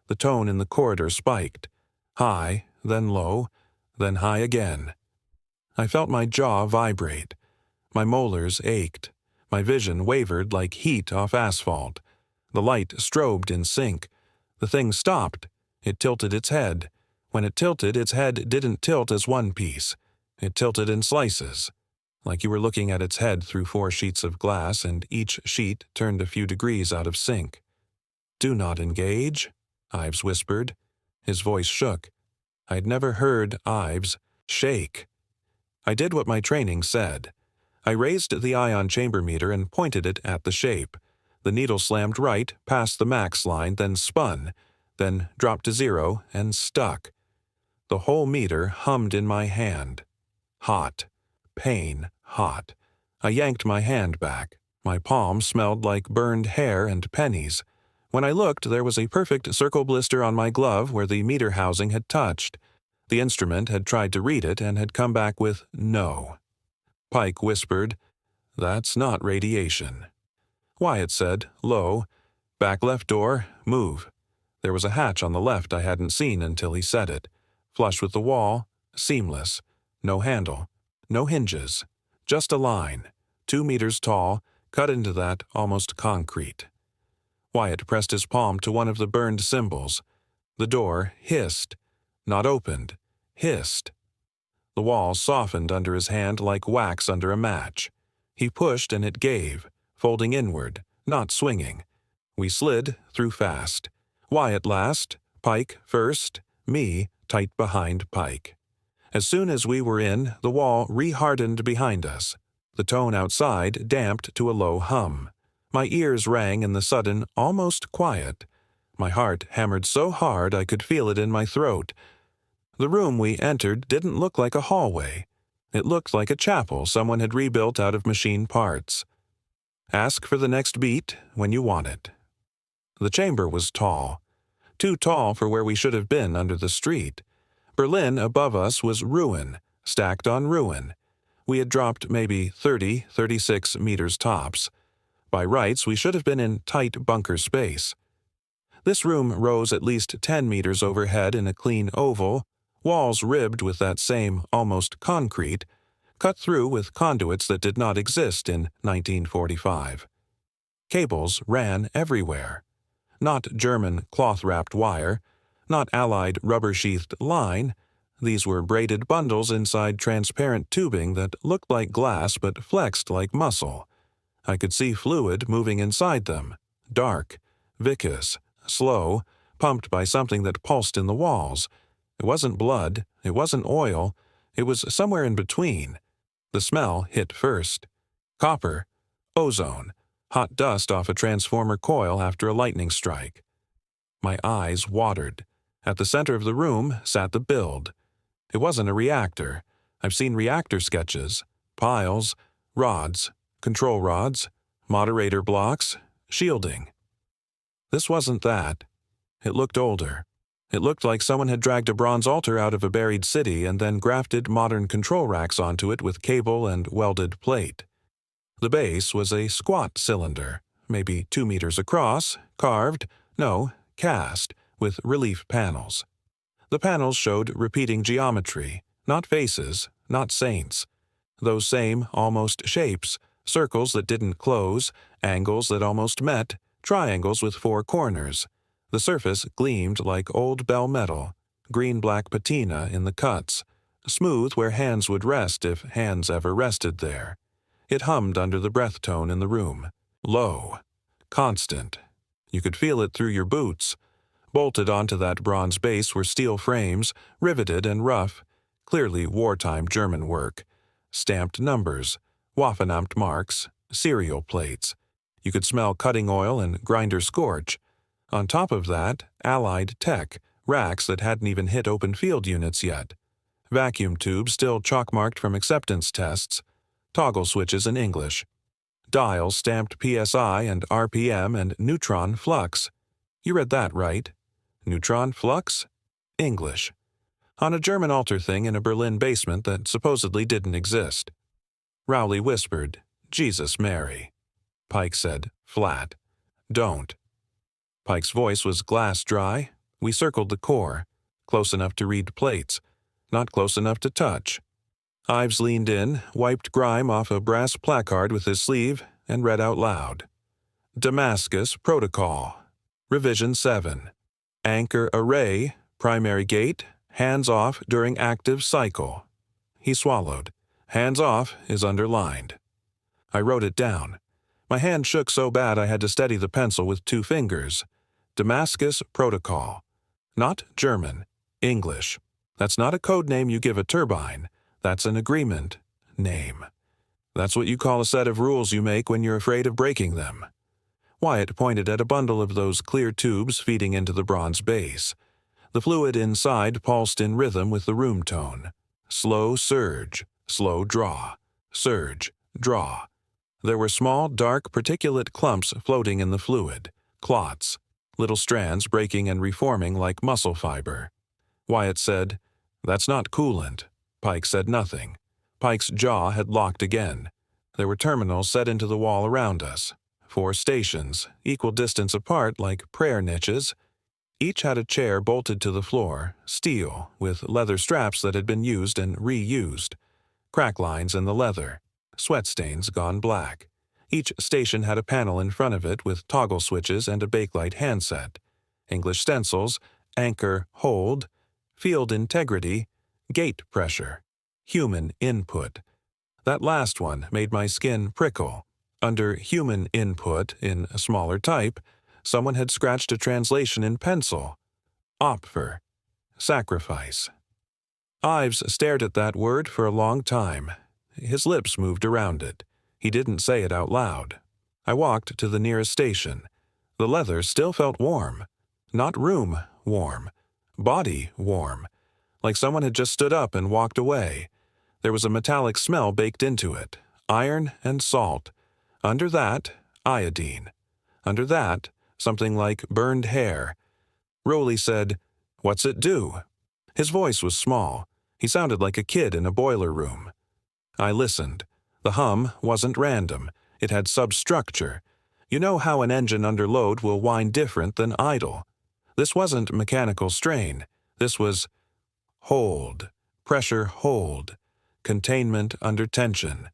The tone in the corridor spiked. High, then low, then high again. I felt my jaw vibrate. My molars ached. My vision wavered like heat off asphalt. The light strobed in sync. The thing stopped. It tilted its head. When it tilted, its head didn't tilt as one piece. It tilted in slices, like you were looking at its head through 4 sheets of glass and each sheet turned a few degrees out of sync. "Do not engage," Ives whispered. His voice shook. I'd never heard Ives shake. I did what my training said. I raised the ion chamber meter and pointed it at the shape. The needle slammed right past the max line, then spun, then dropped to 0 and stuck. The whole meter hummed in my hand. Hot. Pain. Hot. I yanked my hand back. My palm smelled like burned hair and pennies. When I looked, there was a perfect circle blister on my glove where the meter housing had touched. The instrument had tried to read it and had come back with no. Pike whispered, "That's not radiation." Wyatt said, low, "Back left door, move." There was a hatch on the left I hadn't seen until he said it. Flush with the wall, seamless. No handle. No hinges. Just a line. 2 meters tall, cut into that almost concrete. Wyatt pressed his palm to one of the burned symbols. The door hissed. Not opened. Hissed. The wall softened under his hand like wax under a match. He pushed and it gave, folding inward, not swinging. We slid through fast. Wyatt last, Pike first, me tight behind Pike. As soon as we were in, the wall re-hardened behind us. The tone outside damped to a low hum. My ears rang in the sudden, almost quiet. My heart hammered so hard I could feel it in my throat. The room we entered didn't look like a hallway. It looked like a chapel someone had rebuilt out of machine parts. Ask for the next beat when you want it. The chamber was tall. Too tall for where we should have been under the street. Berlin above us was ruin, stacked on ruin. We had dropped maybe 30, 36 meters tops. By rights, we should have been in tight bunker space. This room rose at least 10 meters overhead in a clean oval, walls ribbed with that same almost concrete, cut through with conduits that did not exist in 1945. Cables ran everywhere. Not German cloth-wrapped wire, not Allied rubber-sheathed line. These were braided bundles inside transparent tubing that looked like glass but flexed like muscle. I could see fluid moving inside them, dark, viscous, slow, pumped by something that pulsed in the walls. It wasn't blood, it wasn't oil, it was somewhere in between. The smell hit first. Copper, ozone, hot dust off a transformer coil after a lightning strike. My eyes watered. At the center of the room sat the build. It wasn't a reactor. I've seen reactor sketches, piles, rods, control rods, moderator blocks, shielding. This wasn't that. It looked older. It looked like someone had dragged a bronze altar out of a buried city and then grafted modern control racks onto it with cable and welded plate. The base was a squat cylinder, maybe 2 meters across, carved, cast, with relief panels. The panels showed repeating geometry, not faces, not saints. Those same, almost shapes, circles that didn't close, angles that almost met, triangles with 4 corners. The surface gleamed like old bell metal, green-black patina in the cuts, smooth where hands would rest if hands ever rested there. It hummed under the breath tone in the room. Low. Constant. You could feel it through your boots. Bolted onto that bronze base were steel frames, riveted and rough, clearly wartime German work. Stamped numbers, Waffenamt marks, serial plates. You could smell cutting oil and grinder scorch. On top of that, Allied tech, racks that hadn't even hit open field units yet. Vacuum tubes still chalk-marked from acceptance tests. Toggle switches in English. Dials stamped PSI and RPM and neutron flux. You read that right. Neutron flux? English. On a German altar thing in a Berlin basement that supposedly didn't exist. Rowley whispered, "Jesus, Mary." Pike said, flat, "Don't." Pike's voice was glass-dry. We circled the core, close enough to read plates, not close enough to touch. Ives leaned in, wiped grime off a brass placard with his sleeve, and read out loud. Damascus Protocol. Revision 7. Anchor array, primary gate, hands off during active cycle. He swallowed. Hands off is underlined. I wrote it down. My hand shook so bad I had to steady the pencil with 2 fingers. Damascus Protocol. Not German. English. That's not a code name you give a turbine. That's an agreement name. That's what you call a set of rules you make when you're afraid of breaking them. Wyatt pointed at a bundle of those clear tubes feeding into the bronze base. The fluid inside pulsed in rhythm with the room tone. Slow surge, slow draw, surge, draw. There were small, dark, particulate clumps floating in the fluid, clots, little strands breaking and reforming like muscle fiber. Wyatt said, "That's not coolant." Pike said nothing. Pike's jaw had locked again. There were terminals set into the wall around us. 4 stations, equal distance apart like prayer niches. Each had a chair bolted to the floor, steel, with leather straps that had been used and reused. Crack lines in the leather. Sweat stains gone black. Each station had a panel in front of it with toggle switches and a bakelite handset. English stencils, anchor, hold, field integrity, gate pressure, human input. That last one made my skin prickle. Under human input, in a smaller type, someone had scratched a translation in pencil. Opfer. Sacrifice. Ives stared at that word for a long time. His lips moved around it. He didn't say it out loud. I walked to the nearest station. The leather still felt warm. Not room warm. Body warm. Like someone had just stood up and walked away. There was a metallic smell baked into it. Iron and salt. Under that, iodine. Under that, something like burned hair. Rowley said, "What's it do?" His voice was small. He sounded like a kid in a boiler room. I listened. The hum wasn't random. It had substructure. You know how an engine under load will whine different than idle. This wasn't mechanical strain. This was hold, pressure hold, containment under tension.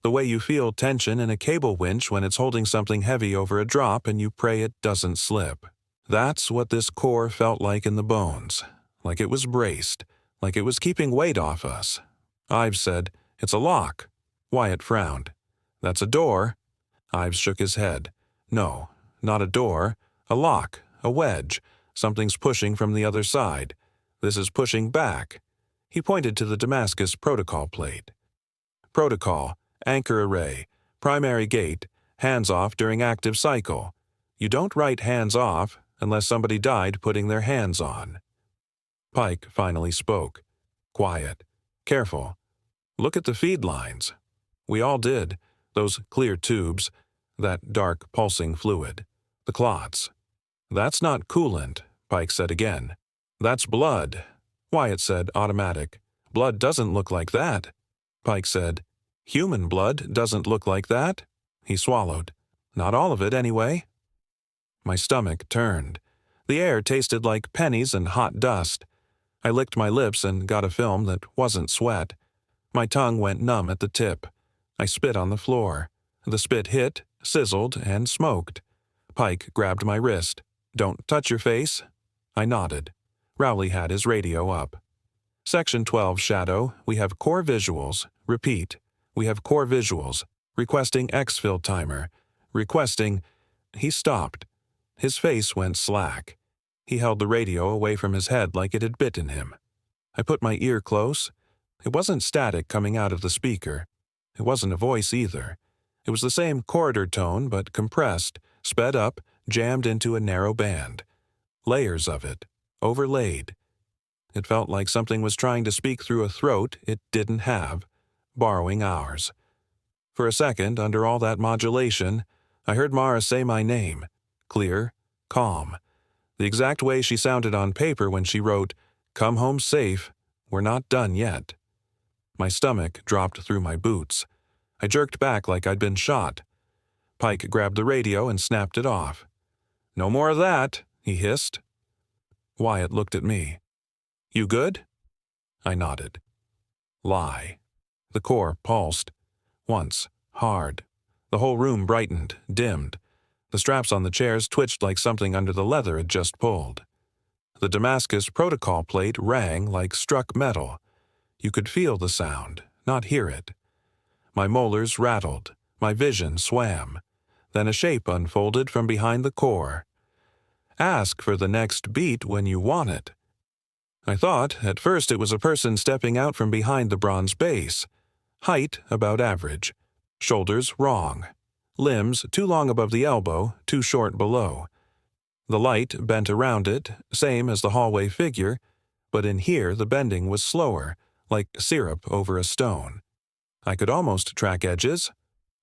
The way you feel tension in a cable winch when it's holding something heavy over a drop and you pray it doesn't slip. That's what this core felt like in the bones. Like it was braced. Like it was keeping weight off us. Ives said, "It's a lock." Wyatt frowned. "That's a door." Ives shook his head. "No, not a door. A lock, a wedge. Something's pushing from the other side. This is pushing back." He pointed to the Damascus Protocol plate. Protocol, anchor array, primary gate, hands off during active cycle. You don't write hands off unless somebody died putting their hands on. Pike finally spoke. Quiet. Careful. Look at the feed lines. We all did. Those clear tubes. That dark pulsing fluid. The clots. "That's not coolant," Pike said again. "That's blood." Wyatt said, automatic. "Blood doesn't look like that." Pike said, "Human blood doesn't look like that." He swallowed. "Not all of it, anyway." My stomach turned. The air tasted like pennies and hot dust. I licked my lips and got a film that wasn't sweat. My tongue went numb at the tip. I spit on the floor. The spit hit, sizzled, and smoked. Pike grabbed my wrist. "Don't touch your face." I nodded. Rowley had his radio up. Section 12, Shadow, we have core visuals. Repeat. We have core visuals. Requesting exfil timer. Requesting... He stopped. His face went slack. He held the radio away from his head like it had bitten him. I put my ear close. It wasn't static coming out of the speaker. It wasn't a voice either. It was the same corridor tone, but compressed, sped up, jammed into a narrow band. Layers of it, overlaid. It felt like something was trying to speak through a throat it didn't have, borrowing ours. For a second, under all that modulation, I heard Mara say my name, clear, calm, the exact way she sounded on paper when she wrote, "Come home safe, we're not done yet." My stomach dropped through my boots. I jerked back like I'd been shot. Pike grabbed the radio and snapped it off. "No more of that," he hissed. Wyatt looked at me. "You good?" I nodded. Lie. The core pulsed. Once, hard. The whole room brightened, dimmed. The straps on the chairs twitched like something under the leather had just pulled. The Damascus Protocol plate rang like struck metal. You could feel the sound, not hear it. My molars rattled. My vision swam. Then a shape unfolded from behind the core. Ask for the next beat when you want it. I thought, at first, it was a person stepping out from behind the bronze base. Height about average. Shoulders wrong. Limbs too long above the elbow, too short below. The light bent around it, same as the hallway figure, but in here the bending was slower, like syrup over a stone. I could almost track edges.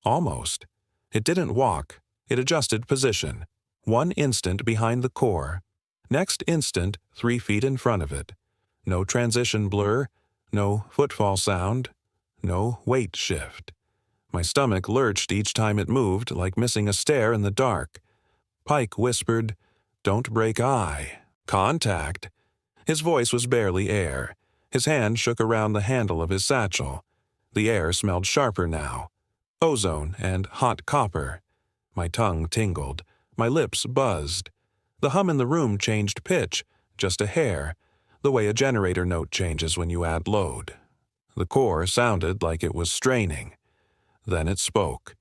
Almost. It didn't walk. It adjusted position. 1 instant behind the core. Next instant, 3 feet in front of it. No transition blur, no footfall sound, no weight shift. My stomach lurched each time it moved, like missing a stair in the dark. Pike whispered, "Don't break eye. Contact." His voice was barely air. His hand shook around the handle of his satchel. The air smelled sharper now. Ozone and hot copper. My tongue tingled. My lips buzzed. The hum in the room changed pitch, just a hair, the way a generator note changes when you add load. The core sounded like it was straining. Then it spoke.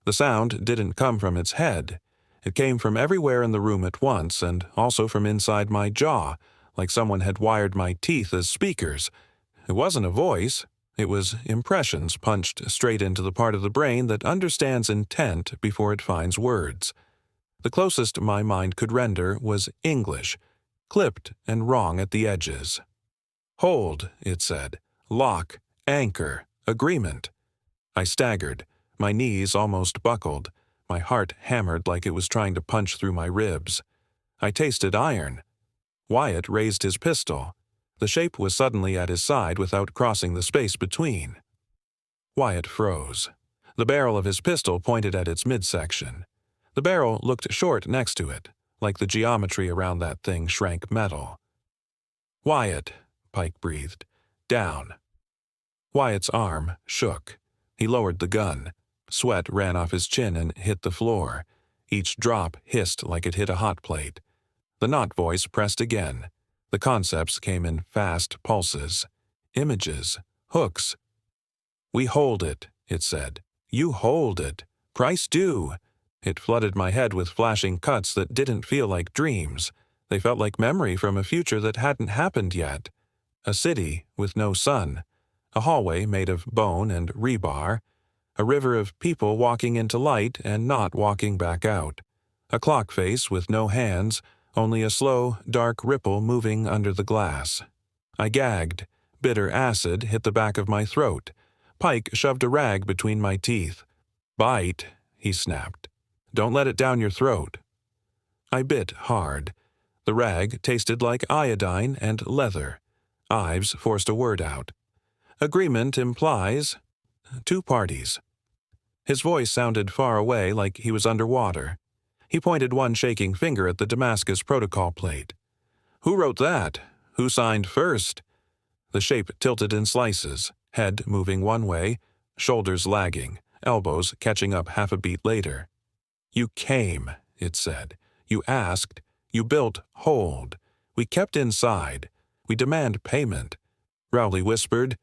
The sound didn't come from its head. It came from everywhere in the room at once, and also from inside my jaw, like someone had wired my teeth as speakers. It wasn't a voice. It was impressions punched straight into the part of the brain that understands intent before it finds words. The closest my mind could render was English, clipped and wrong at the edges. "Hold," it said. "Lock, anchor, agreement." I staggered. My knees almost buckled. My heart hammered like it was trying to punch through my ribs. I tasted iron. Wyatt raised his pistol. The shape was suddenly at his side without crossing the space between. Wyatt froze. The barrel of his pistol pointed at its midsection. The barrel looked short next to it, like the geometry around that thing shrank metal. "Wyatt," Pike breathed. "Down." Wyatt's arm shook. He lowered the gun. Sweat ran off his chin and hit the floor. Each drop hissed like it hit a hot plate. The not voice pressed again. The concepts came in fast pulses. Images. Hooks. "We hold it," it said. "You hold it. Price due." It flooded my head with flashing cuts that didn't feel like dreams. They felt like memory from a future that hadn't happened yet. A city with no sun. A hallway made of bone and rebar. A river of people walking into light and not walking back out. A clock face with no hands, only a slow, dark ripple moving under the glass. I gagged. Bitter acid hit the back of my throat. Pike shoved a rag between my teeth. "Bite," he snapped. "Don't let it down your throat." I bit hard. The rag tasted like iodine and leather. Ives forced a word out. "Agreement implies 2 parties." His voice sounded far away, like he was underwater. He pointed one shaking finger at the Damascus Protocol plate. "Who wrote that? Who signed first?" The shape tilted in slices, head moving one way, shoulders lagging, elbows catching up half a beat later. "You came," it said. "You asked. You built hold. We kept inside. We demand payment." Rowley whispered,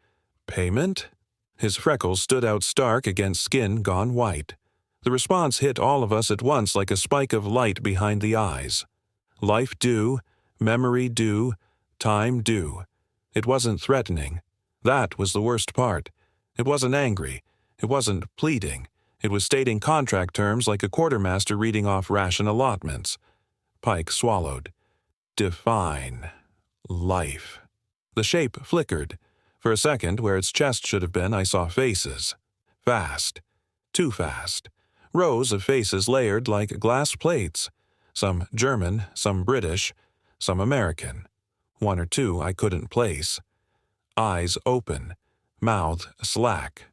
"Payment?" His freckles stood out stark against skin gone white. The response hit all of us at once like a spike of light behind the eyes. Life due, memory due, time due. It wasn't threatening. That was the worst part. It wasn't angry. It wasn't pleading. It was stating contract terms like a quartermaster reading off ration allotments. Pike swallowed. Define. Life. The shape flickered. For a second, where its chest should have been, I saw faces. Fast. Too fast. Rows of faces layered like glass plates. Some German, some British, some American. One or two I couldn't place. Eyes open. Mouth slack.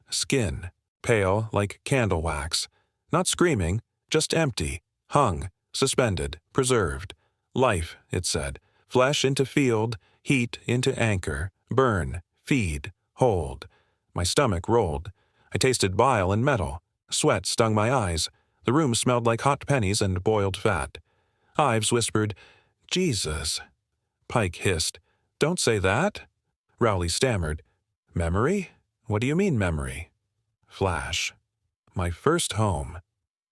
Skin pale like candle wax. Not screaming, just empty. Hung. Suspended. Preserved. Life, it said. Flesh into field. Heat into anchor. Burn. Feed. Hold. My stomach rolled. I tasted bile and metal. Sweat stung my eyes. The room smelled like hot pennies and boiled fat. Ives whispered, "Jesus." Pike hissed, "Don't say that." Rowley stammered, "Memory? What do you mean, memory?" Flash. My first home.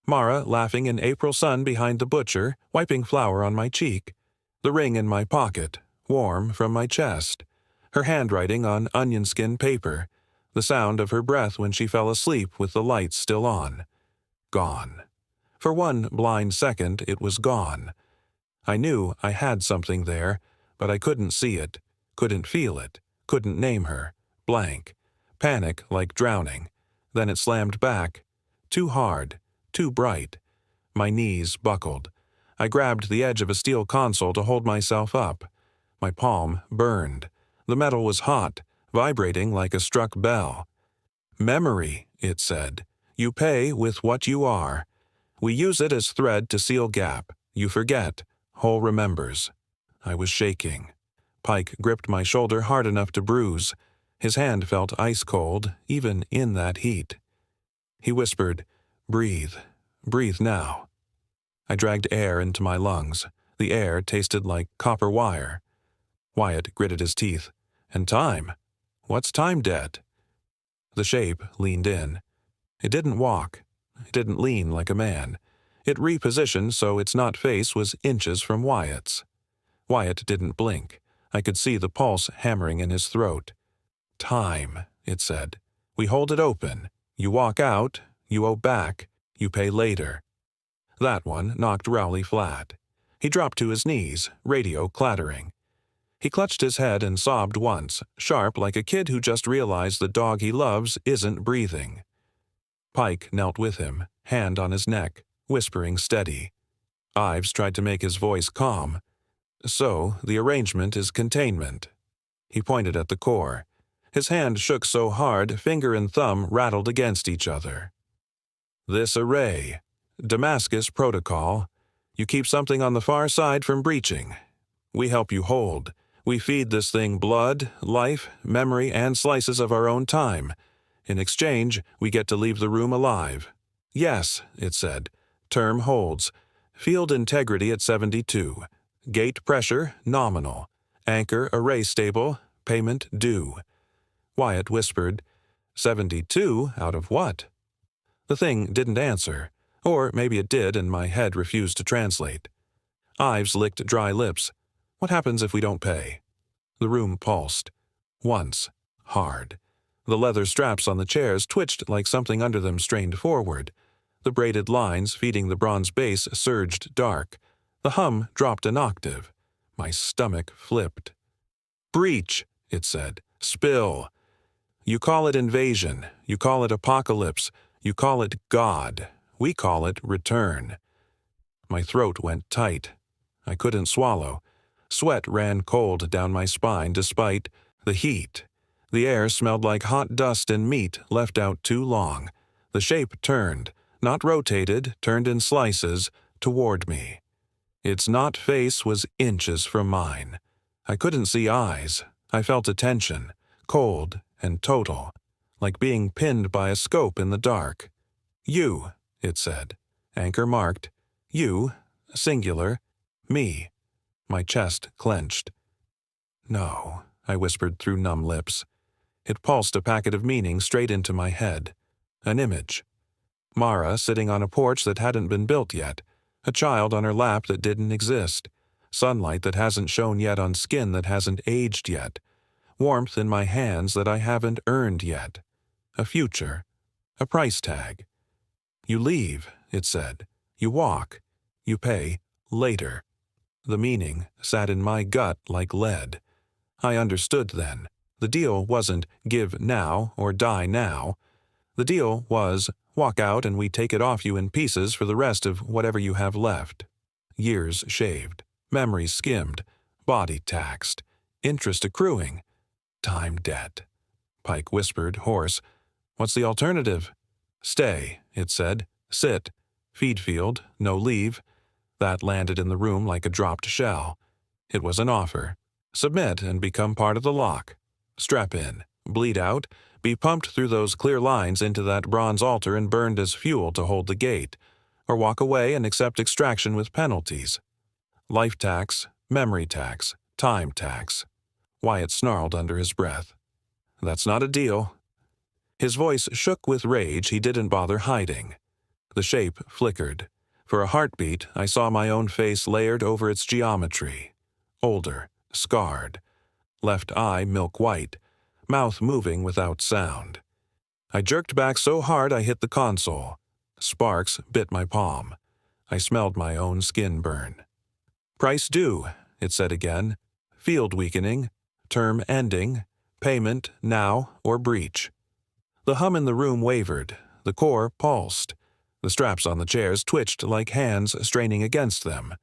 Mara laughing in April sun behind the butcher, wiping flour on my cheek. The ring in my pocket, warm from my chest. Her handwriting on onion skin paper. The sound of her breath when she fell asleep with the lights still on. Gone. For one blind second, it was gone. I knew I had something there, but I couldn't see it, couldn't feel it, couldn't name her. Blank. Panic like drowning. Then it slammed back. Too hard, too bright. My knees buckled. I grabbed the edge of a steel console to hold myself up. My palm burned. The metal was hot, vibrating like a struck bell. Memory, it said. You pay with what you are. We use it as thread to seal gap. You forget. Whole remembers. I was shaking. Pike gripped my shoulder hard enough to bruise. His hand felt ice cold, even in that heat. He whispered, "Breathe. Breathe now." I dragged air into my lungs. The air tasted like copper wire. Wyatt gritted his teeth. And time? What's time debt? The shape leaned in. It didn't walk. It didn't lean like a man. It repositioned so its not face was inches from Wyatt's. Wyatt didn't blink. I could see the pulse hammering in his throat. Time, it said. We hold it open. You walk out, you owe back, you pay later. That one knocked Rowley flat. He dropped to his knees, radio clattering. He clutched his head and sobbed once, sharp like a kid who just realized the dog he loves isn't breathing. Pike knelt with him, hand on his neck, whispering steady. Ives tried to make his voice calm. So, the arrangement is containment. He pointed at the core. His hand shook so hard, finger and thumb rattled against each other. This array. Damascus Protocol. You keep something on the far side from breaching. We help you hold. We feed this thing blood, life, memory, and slices of our own time. In exchange, we get to leave the room alive. Yes, it said. Term holds. Field integrity at 72. Gate pressure, nominal. Anchor array stable. Payment due. Wyatt whispered, 72 out of what? The thing didn't answer. Or maybe it did and my head refused to translate. Ives licked dry lips. What happens if we don't pay? The room pulsed. Once. Hard. The leather straps on the chairs twitched like something under them strained forward. The braided lines feeding the bronze base surged dark. The hum dropped an octave. My stomach flipped. Breach, it said. Spill. You call it invasion. You call it apocalypse. You call it God. We call it return. My throat went tight. I couldn't swallow. Sweat ran cold down my spine despite the heat. The air smelled like hot dust and meat left out too long. The shape turned, not rotated, turned in slices, toward me. Its not face was inches from mine. I couldn't see eyes. I felt a tension, cold and total, like being pinned by a scope in the dark. You, it said. Anchor marked. You, singular. Me. My chest clenched. No, I whispered through numb lips. It pulsed a packet of meaning straight into my head. An image. Mara sitting on a porch that hadn't been built yet, a child on her lap that didn't exist, sunlight that hasn't shone yet on skin that hasn't aged yet, warmth in my hands that I haven't earned yet, a future, a price tag. You leave, it said. You walk. You pay later. The meaning sat in my gut like lead. I understood then. The deal wasn't give now or die now. The deal was walk out and we take it off you in pieces for the rest of whatever you have left. Years shaved, memories skimmed, body taxed, interest accruing, time debt. Pike whispered, hoarse, "What's the alternative?" "Stay," it said. "Sit. Feed field, no leave." That landed in the room like a dropped shell. It was an offer. Submit and become part of the lock. Strap in, bleed out, be pumped through those clear lines into that bronze altar and burned as fuel to hold the gate, or walk away and accept extraction with penalties. Life tax, memory tax, time tax. Wyatt snarled under his breath. "That's not a deal." His voice shook with rage he didn't bother hiding. The shape flickered. For a heartbeat, I saw my own face layered over its geometry. Older, scarred. Left eye milk white, mouth moving without sound. I jerked back so hard I hit the console. Sparks bit my palm. I smelled my own skin burn. "Price due," it said again. "Field weakening. Term ending. Payment now or breach." The hum in the room wavered. The core pulsed. The straps on the chairs twitched like hands straining against them.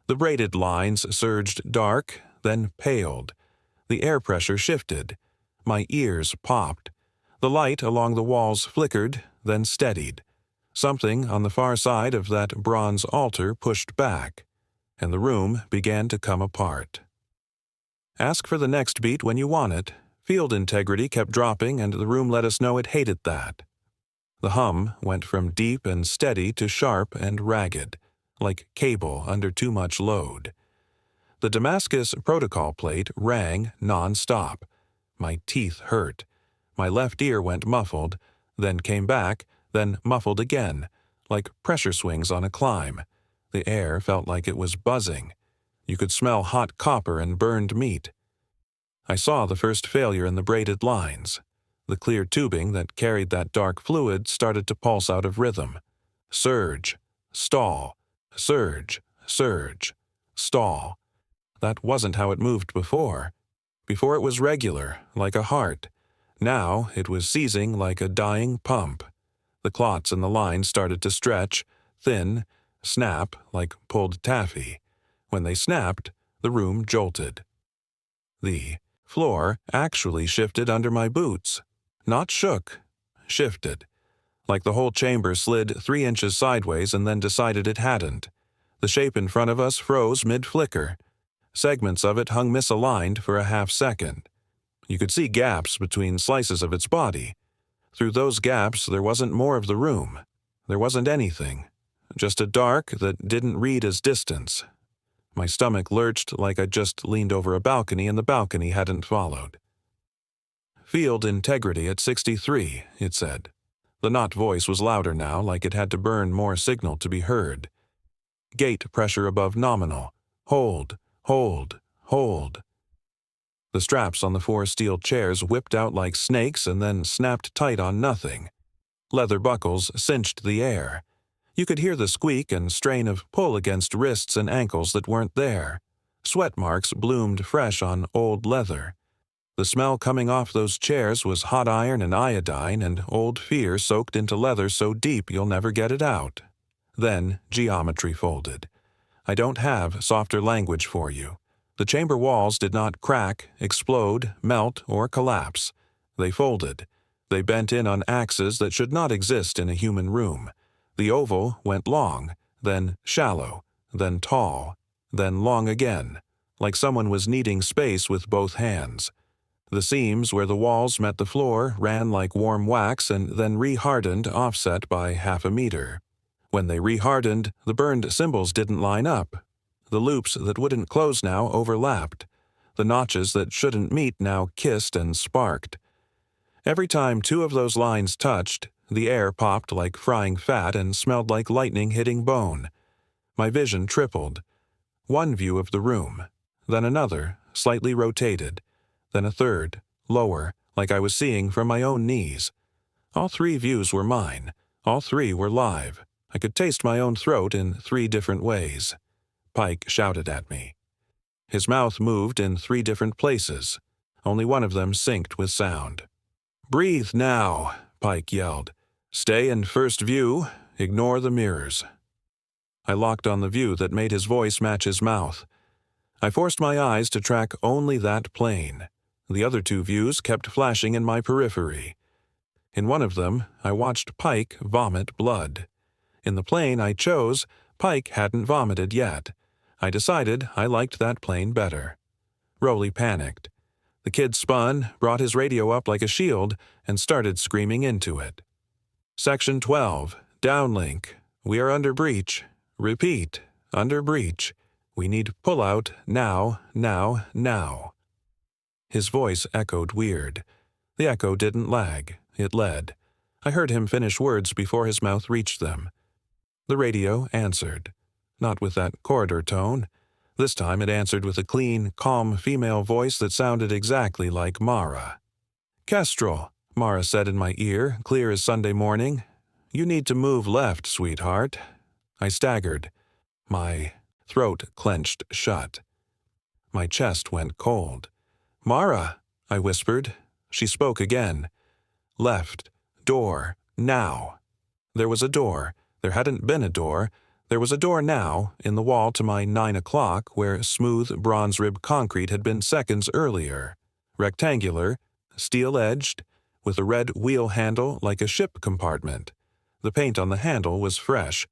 The braided lines surged dark, then paled. The air pressure shifted. My ears popped. The light along the walls flickered, then steadied. Something on the far side of that bronze altar pushed back, and the room began to come apart. Ask for the next beat when you want it. Field integrity kept dropping, and the room let us know it hated that. The hum went from deep and steady to sharp and ragged, like cable under too much load. The Damascus Protocol plate rang non-stop. My teeth hurt. My left ear went muffled, then came back, then muffled again, like pressure swings on a climb. The air felt like it was buzzing. You could smell hot copper and burned meat. I saw the first failure in the braided lines. The clear tubing that carried that dark fluid started to pulse out of rhythm. Surge, stall, surge, surge, stall. That wasn't how it moved before. Before it was regular, like a heart. Now it was seizing like a dying pump. The clots in the line started to stretch, thin, snap like pulled taffy. When they snapped, the room jolted. The floor actually shifted under my boots. Not shook, shifted. Like the whole chamber slid 3 inches sideways and then decided it hadn't. The shape in front of us froze mid-flicker. Segments of it hung misaligned for a half second. You could see gaps between slices of its body. Through those gaps there wasn't more of the room. There wasn't anything. Just a dark that didn't read as distance. My stomach lurched like I'd just leaned over a balcony and the balcony hadn't followed. "Field integrity at 63, it said. The not voice was louder now, like it had to burn more signal to be heard. Gate pressure above nominal. Hold, hold, hold. The straps on the 4 steel chairs whipped out like snakes and then snapped tight on nothing. Leather buckles cinched the air. You could hear the squeak and strain of pull against wrists and ankles that weren't there. Sweat marks bloomed fresh on old leather. The smell coming off those chairs was hot iron and iodine and old fear soaked into leather so deep you'll never get it out. Then geometry folded. I don't have softer language for you. The chamber walls did not crack, explode, melt, or collapse. They folded. They bent in on axes that should not exist in a human room. The oval went long, then shallow, then tall, then long again, like someone was kneading space with both hands. The seams where the walls met the floor ran like warm wax and then rehardened offset by half a meter. When they rehardened, the burned symbols didn't line up. The loops that wouldn't close now overlapped. The notches that shouldn't meet now kissed and sparked. Every time 2 of those lines touched, The air popped like frying fat and smelled like lightning hitting bone. My vision tripled. One view of the room, then another, slightly rotated, then a third, lower, like I was seeing from my own knees. All three views were mine. All three were live. I could taste my own throat in 3 different ways. Pike shouted at me. His mouth moved in 3 different places. Only one of them synced with sound. "Breathe now," Pike yelled. "Stay in first view. Ignore the mirrors." I locked on the view that made his voice match his mouth. I forced my eyes to track only that plane. The other 2 views kept flashing in my periphery. In one of them, I watched Pike vomit blood. In the plane I chose, Pike hadn't vomited yet. I decided I liked that plane better. Rowley panicked. The kid spun, brought his radio up like a shield, and started screaming into it. "Section 12, downlink. We are under breach. Repeat, under breach. We need pullout now, now, now." His voice echoed weird. The echo didn't lag. It led. I heard him finish words before his mouth reached them. The radio answered. Not with that corridor tone. This time it answered with a clean, calm female voice that sounded exactly like Mara. "Kestrel," Mara said in my ear, clear as Sunday morning. "You need to move left, sweetheart." I staggered. My throat clenched shut. My chest went cold. "Mara," I whispered. She spoke again. "Left. Door. Now." There was a door. There hadn't been a door. There was a door now, in the wall to my 9 o'clock, where smooth bronze-ribbed concrete had been seconds earlier. Rectangular, steel-edged, with a red wheel handle like a ship compartment. The paint on the handle was fresh.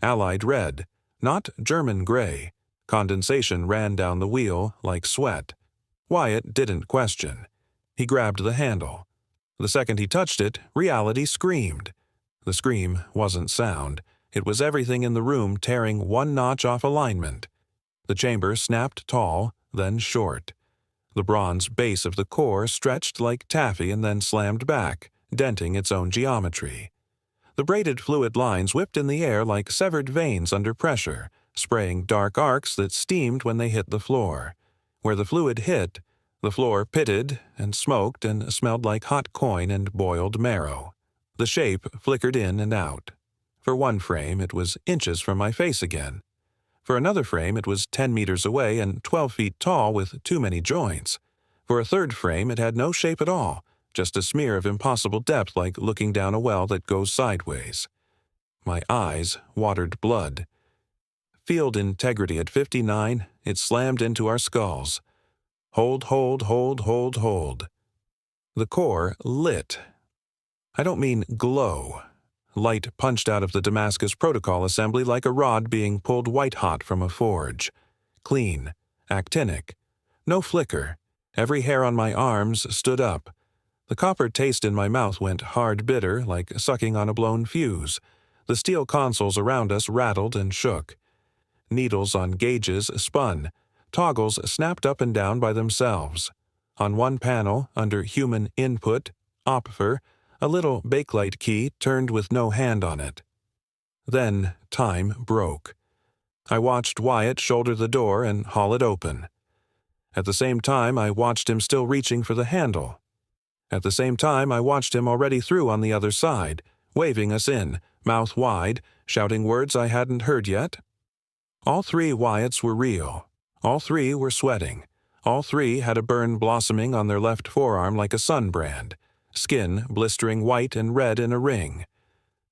Allied red, not German gray. Condensation ran down the wheel like sweat. Wyatt didn't question. He grabbed the handle. The second he touched it, reality screamed. The scream wasn't sound. It was everything in the room tearing 1 notch off alignment. The chamber snapped tall, then short. The bronze base of the core stretched like taffy and then slammed back, denting its own geometry. The braided fluid lines whipped in the air like severed veins under pressure, spraying dark arcs that steamed when they hit the floor. Where the fluid hit, the floor pitted and smoked and smelled like hot coin and boiled marrow. The shape flickered in and out. For one frame, it was inches from my face again. For another frame, it was 10 meters away and 12 feet tall with too many joints. For a third frame, it had no shape at all, just a smear of impossible depth like looking down a well that goes sideways. My eyes watered blood. Field integrity at 59, it slammed into our skulls. Hold, hold, hold, hold, hold. The core lit. I don't mean glow. Light punched out of the Damascus Protocol assembly like a rod being pulled white-hot from a forge. Clean. Actinic. No flicker. Every hair on my arms stood up. The copper taste in my mouth went hard bitter, like sucking on a blown fuse. The steel consoles around us rattled and shook. Needles on gauges spun. Toggles snapped up and down by themselves. On one panel, under Human Input, OPFER, a little bakelite key turned with no hand on it. Then time broke. I watched Wyatt shoulder the door and haul it open. At the same time, I watched him still reaching for the handle. At the same time, I watched him already through on the other side, waving us in, mouth wide, shouting words I hadn't heard yet. All 3 Wyatts were real. All 3 were sweating. All 3 had a burn blossoming on their left forearm like a sunbrand. Skin blistering white and red in a ring.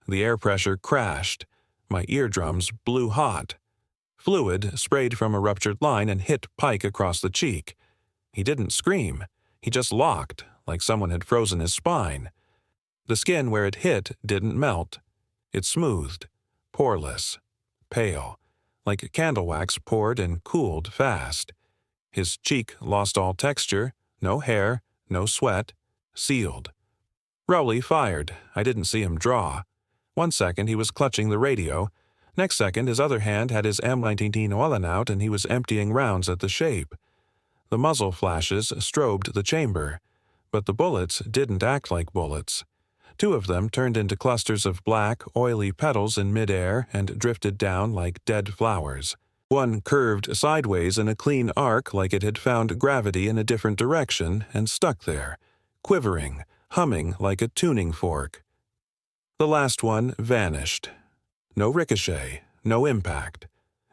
The air pressure crashed. My eardrums blew hot. Fluid sprayed from a ruptured line and hit Pike across the cheek. He didn't scream. He just locked, like someone had frozen his spine. The skin where it hit didn't melt. It smoothed, poreless, pale, like candle wax poured and cooled fast. His cheek lost all texture, no hair, no sweat. Sealed. Rowley fired. I didn't see him draw. 1 second he was clutching the radio. Next second his other hand had his M19 Oilen out and he was emptying rounds at the shape. The muzzle flashes strobed the chamber, but the bullets didn't act like bullets. Two of them turned into clusters of black, oily petals in midair and drifted down like dead flowers. One curved sideways in a clean arc like it had found gravity in a different direction and stuck there, quivering, humming like a tuning fork. The last one vanished. No ricochet, no impact.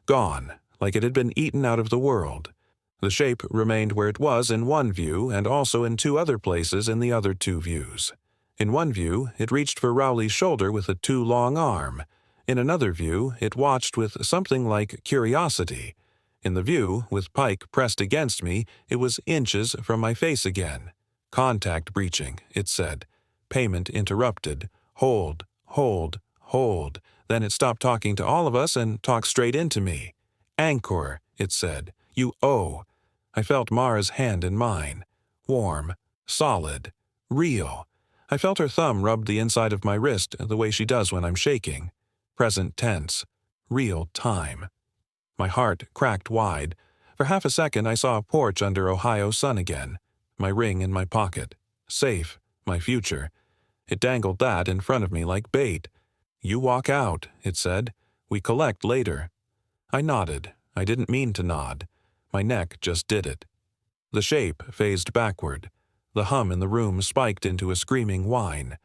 Gone, like it had been eaten out of the world. The shape remained where it was in one view and also in two other places in the other two views. In one view, it reached for Rowley's shoulder with a too long arm. In another view, it watched with something like curiosity. In the view, with Pike pressed against me, it was inches from my face again. Contact breaching, it said. Payment interrupted. Hold, hold, hold. Then it stopped talking to all of us and talked straight into me. Anchor, it said. You owe. I felt Mara's hand in mine. Warm, solid, real. I felt her thumb rub the inside of my wrist the way she does when I'm shaking. Present tense. Real time. My heart cracked wide. For half a second I saw a porch under Ohio sun again. My ring in my pocket. Safe. My future. It dangled that in front of me like bait. You walk out, it said. We collect later. I nodded. I didn't mean to nod. My neck just did it. The shape phased backward. The hum in the room spiked into a screaming whine.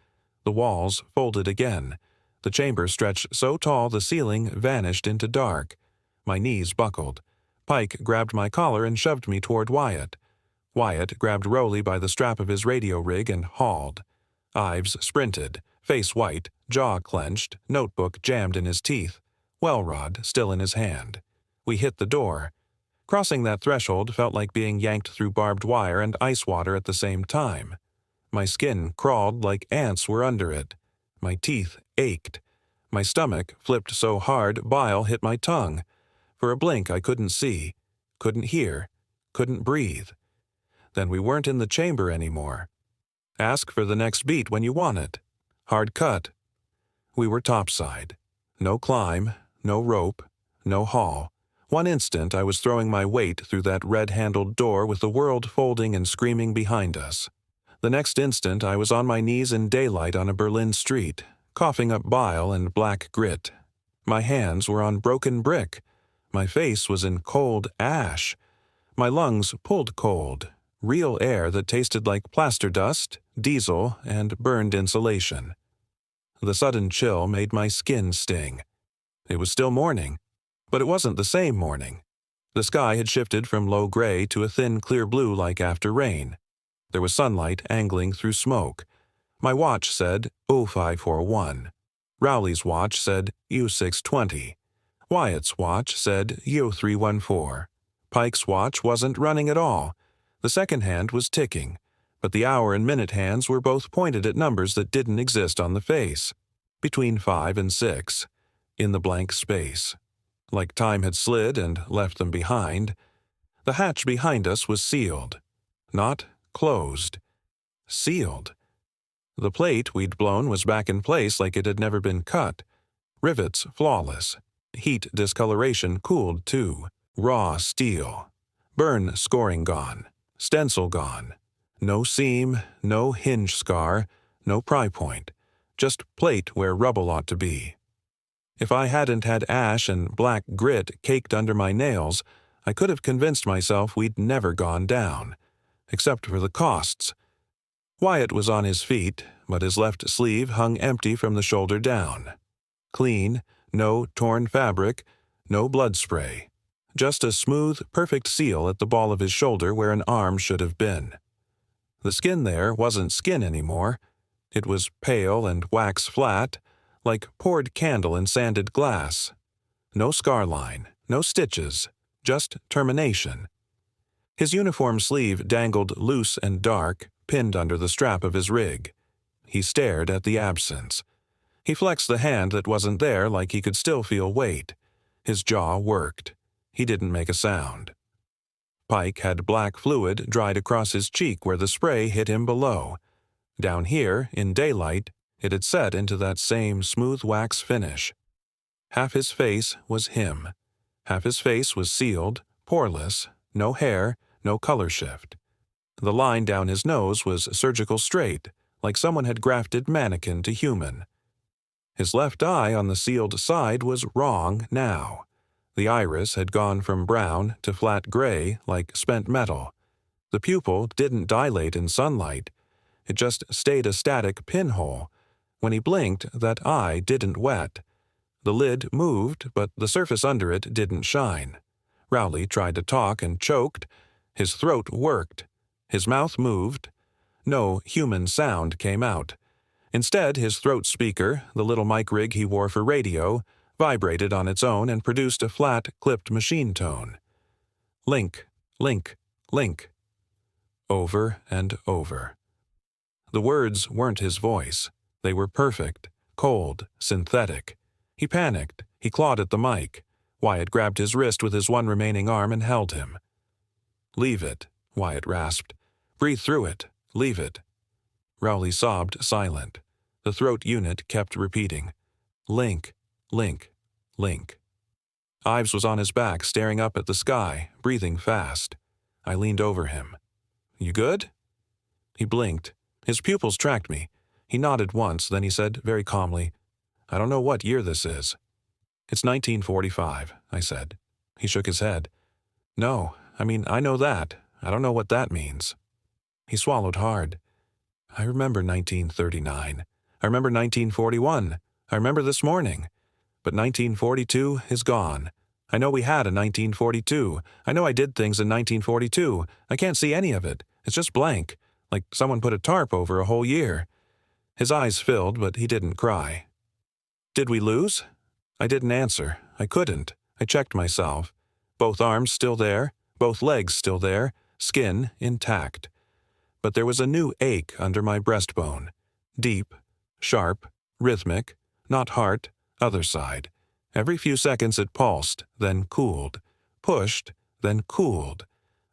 The walls folded again. The chamber stretched so tall the ceiling vanished into dark. My knees buckled. Pike grabbed my collar and shoved me toward Wyatt. Wyatt grabbed Rowley by the strap of his radio rig and hauled. Ives sprinted, face white, jaw clenched, notebook jammed in his teeth, well rod still in his hand. We hit the door. Crossing that threshold felt like being yanked through barbed wire and ice water at the same time. My skin crawled like ants were under it. My teeth ached. My stomach flipped so hard bile hit my tongue. For a blink I couldn't see, couldn't hear, couldn't breathe. Then we weren't in the chamber anymore. Ask for the next beat when you want it. Hard cut. We were topside. No climb, no rope, no haul. One instant I was throwing my weight through that red-handled door with the world folding and screaming behind us. The next instant I was on my knees in daylight on a Berlin street, coughing up bile and black grit. My hands were on broken brick. My face was in cold ash. My lungs pulled cold, real air that tasted like plaster dust, diesel, and burned insulation. The sudden chill made my skin sting. It was still morning. But it wasn't the same morning. The sky had shifted from low gray to a thin clear blue like after rain. There was sunlight angling through smoke. My watch said 0541. Rowley's watch said U620. Wyatt's watch said U314. Pike's watch wasn't running at all. The second hand was ticking, but the hour and minute hands were both pointed at numbers that didn't exist on the face. Between 5 and 6. In the blank space. Like time had slid and left them behind. The hatch behind us was sealed. Not closed. Sealed. The plate we'd blown was back in place like it had never been cut. Rivets flawless. Heat discoloration cooled too. Raw steel. Burn scoring gone. Stencil gone. No seam, no hinge scar, no pry point. Just plate where rubble ought to be. If I hadn't had ash and black grit caked under my nails, I could have convinced myself we'd never gone down. Except for the costs. Wyatt was on his feet, but his left sleeve hung empty from the shoulder down. Clean, no torn fabric, no blood spray. Just a smooth, perfect seal at the ball of his shoulder where an arm should have been. The skin there wasn't skin anymore. It was pale and wax flat, like poured candle in sanded glass. No scar line, no stitches, just termination. His uniform sleeve dangled loose and dark, pinned under the strap of his rig. He stared at the absence. He flexed the hand that wasn't there like he could still feel weight. His jaw worked. He didn't make a sound. Pike had black fluid dried across his cheek where the spray hit him below. Down here, in daylight, it had set into that same smooth wax finish. Half his face was him. Half his face was sealed, poreless, no hair, no color shift. The line down his nose was surgical straight, like someone had grafted mannequin to human. His left eye on the sealed side was wrong now. The iris had gone from brown to flat gray like spent metal. The pupil didn't dilate in sunlight. It just stayed a static pinhole. When he blinked, that eye didn't wet. The lid moved, but the surface under it didn't shine. Rowley tried to talk and choked. His throat worked. His mouth moved. No human sound came out. Instead, his throat speaker, the little mic rig he wore for radio, vibrated on its own and produced a flat, clipped machine tone. Link, link, link. Over and over. The words weren't his voice. They were perfect, cold, synthetic. He panicked. He clawed at the mic. Wyatt grabbed his wrist with his one remaining arm and held him. "Leave it," Wyatt rasped. "Breathe through it. Leave it." Rowley sobbed, silent. The throat unit kept repeating, "Link, link, link." Ives was on his back, staring up at the sky, breathing fast. I leaned over him. "You good?" He blinked. His pupils tracked me. He nodded once, then he said very calmly, "I don't know what year this is." "It's 1945, I said. He shook his head. "No, I know that. I don't know what that means." He swallowed hard. "I remember 1939. I remember 1941. I remember this morning. But 1942 is gone. I know we had a 1942. I know I did things in 1942. I can't see any of it. It's just blank, like someone put a tarp over a whole year." His eyes filled, but he didn't cry. "Did we lose?" I didn't answer. I couldn't. I checked myself. Both arms still there, both legs still there, skin intact. But there was a new ache under my breastbone. Deep, sharp, rhythmic, not heart, other side. Every few seconds it pulsed, then cooled. Pushed, then cooled.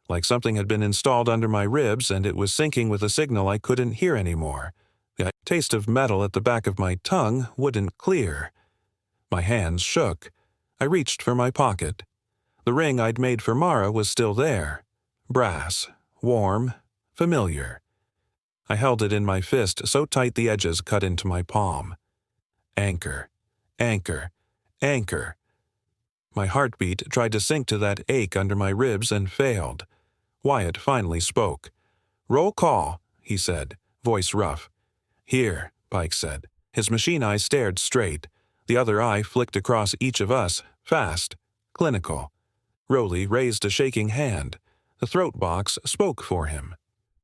Like something had been installed under my ribs and it was syncing with a signal I couldn't hear anymore. The taste of metal at the back of my tongue wouldn't clear. My hands shook. I reached for my pocket. The ring I'd made for Mara was still there. Brass, warm, familiar. I held it in my fist so tight the edges cut into my palm. Anchor, anchor, anchor. My heartbeat tried to sink to that ache under my ribs and failed. Wyatt finally spoke. "Roll call," he said, voice rough. "Here," Pike said. His machine eye stared straight. The other eye flicked across each of us, fast, clinical. Rowley raised a shaking hand. The throat box spoke for him.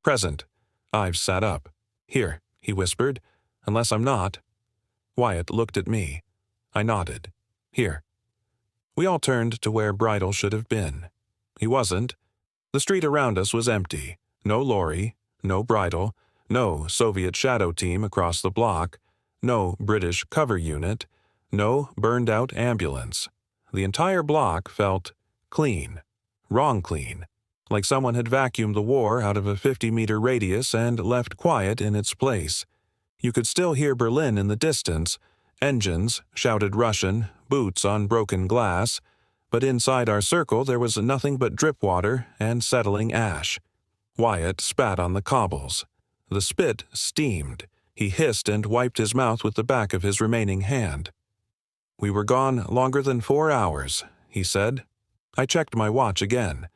"Present." Ives sat up. "Here," he whispered. "Unless I'm not." Wyatt looked at me. I nodded. "Here." We all turned to where Bridle should have been. He wasn't. The street around us was empty. No lorry, no Bridle, no Soviet shadow team across the block, no British cover unit, no burned-out ambulance. The entire block felt clean, wrong clean, like someone had vacuumed the war out of a 50-meter radius and left quiet in its place. You could still hear Berlin in the distance, engines, shouted Russian, boots on broken glass, but inside our circle there was nothing but drip water and settling ash. Wyatt spat on the cobbles. The spit steamed. He hissed and wiped his mouth with the back of his remaining hand. "We were gone longer than 4 hours," he said. I checked my watch again.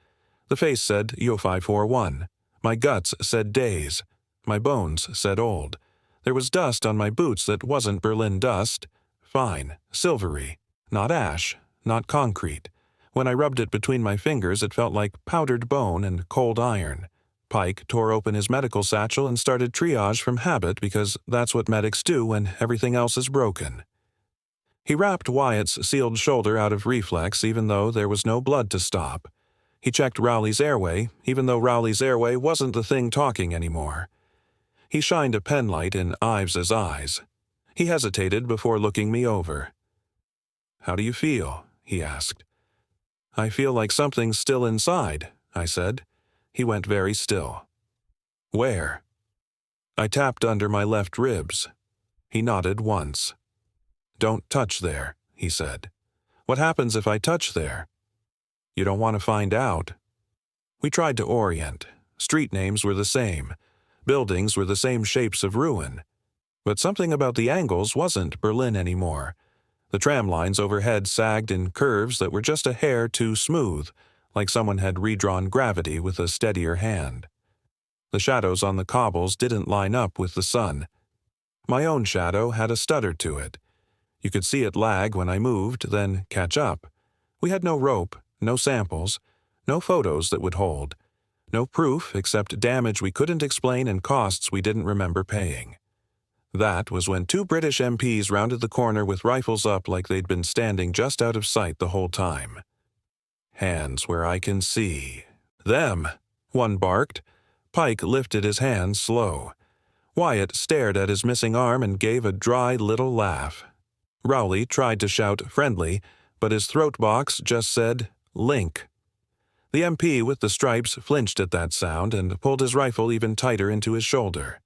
The face said Yo541. My guts said days. My bones said old. There was dust on my boots that wasn't Berlin dust. Fine, silvery. Not ash, not concrete. When I rubbed it between my fingers, it felt like powdered bone and cold iron. Pike tore open his medical satchel and started triage from habit because that's what medics do when everything else is broken. He wrapped Wyatt's sealed shoulder out of reflex even though there was no blood to stop. He checked Rowley's airway even though Rowley's airway wasn't the thing talking anymore. He shined a penlight in Ives's eyes. He hesitated before looking me over. "How do you feel?" he asked. "I feel like something's still inside," I said. He went very still. "Where?" I tapped under my left ribs. He nodded once. "Don't touch there," he said. "What happens if I touch there?" "You don't want to find out." We tried to orient. Street names were the same. Buildings were the same shapes of ruin. But something about the angles wasn't Berlin anymore. The tram lines overhead sagged in curves that were just a hair too smooth, like someone had redrawn gravity with a steadier hand. The shadows on the cobbles didn't line up with the sun. My own shadow had a stutter to it. You could see it lag when I moved, then catch up. We had no rope, no samples, no photos that would hold, no proof except damage we couldn't explain and costs we didn't remember paying. That was when 2 British MPs rounded the corner with rifles up like they'd been standing just out of sight the whole time. "Hands where I can see." "Them," one barked. Pike lifted his hands slow. Wyatt stared at his missing arm and gave a dry little laugh. Rowley tried to shout friendly, but his throat box just said, "Link." The MP with the stripes flinched at that sound and pulled his rifle even tighter into his shoulder.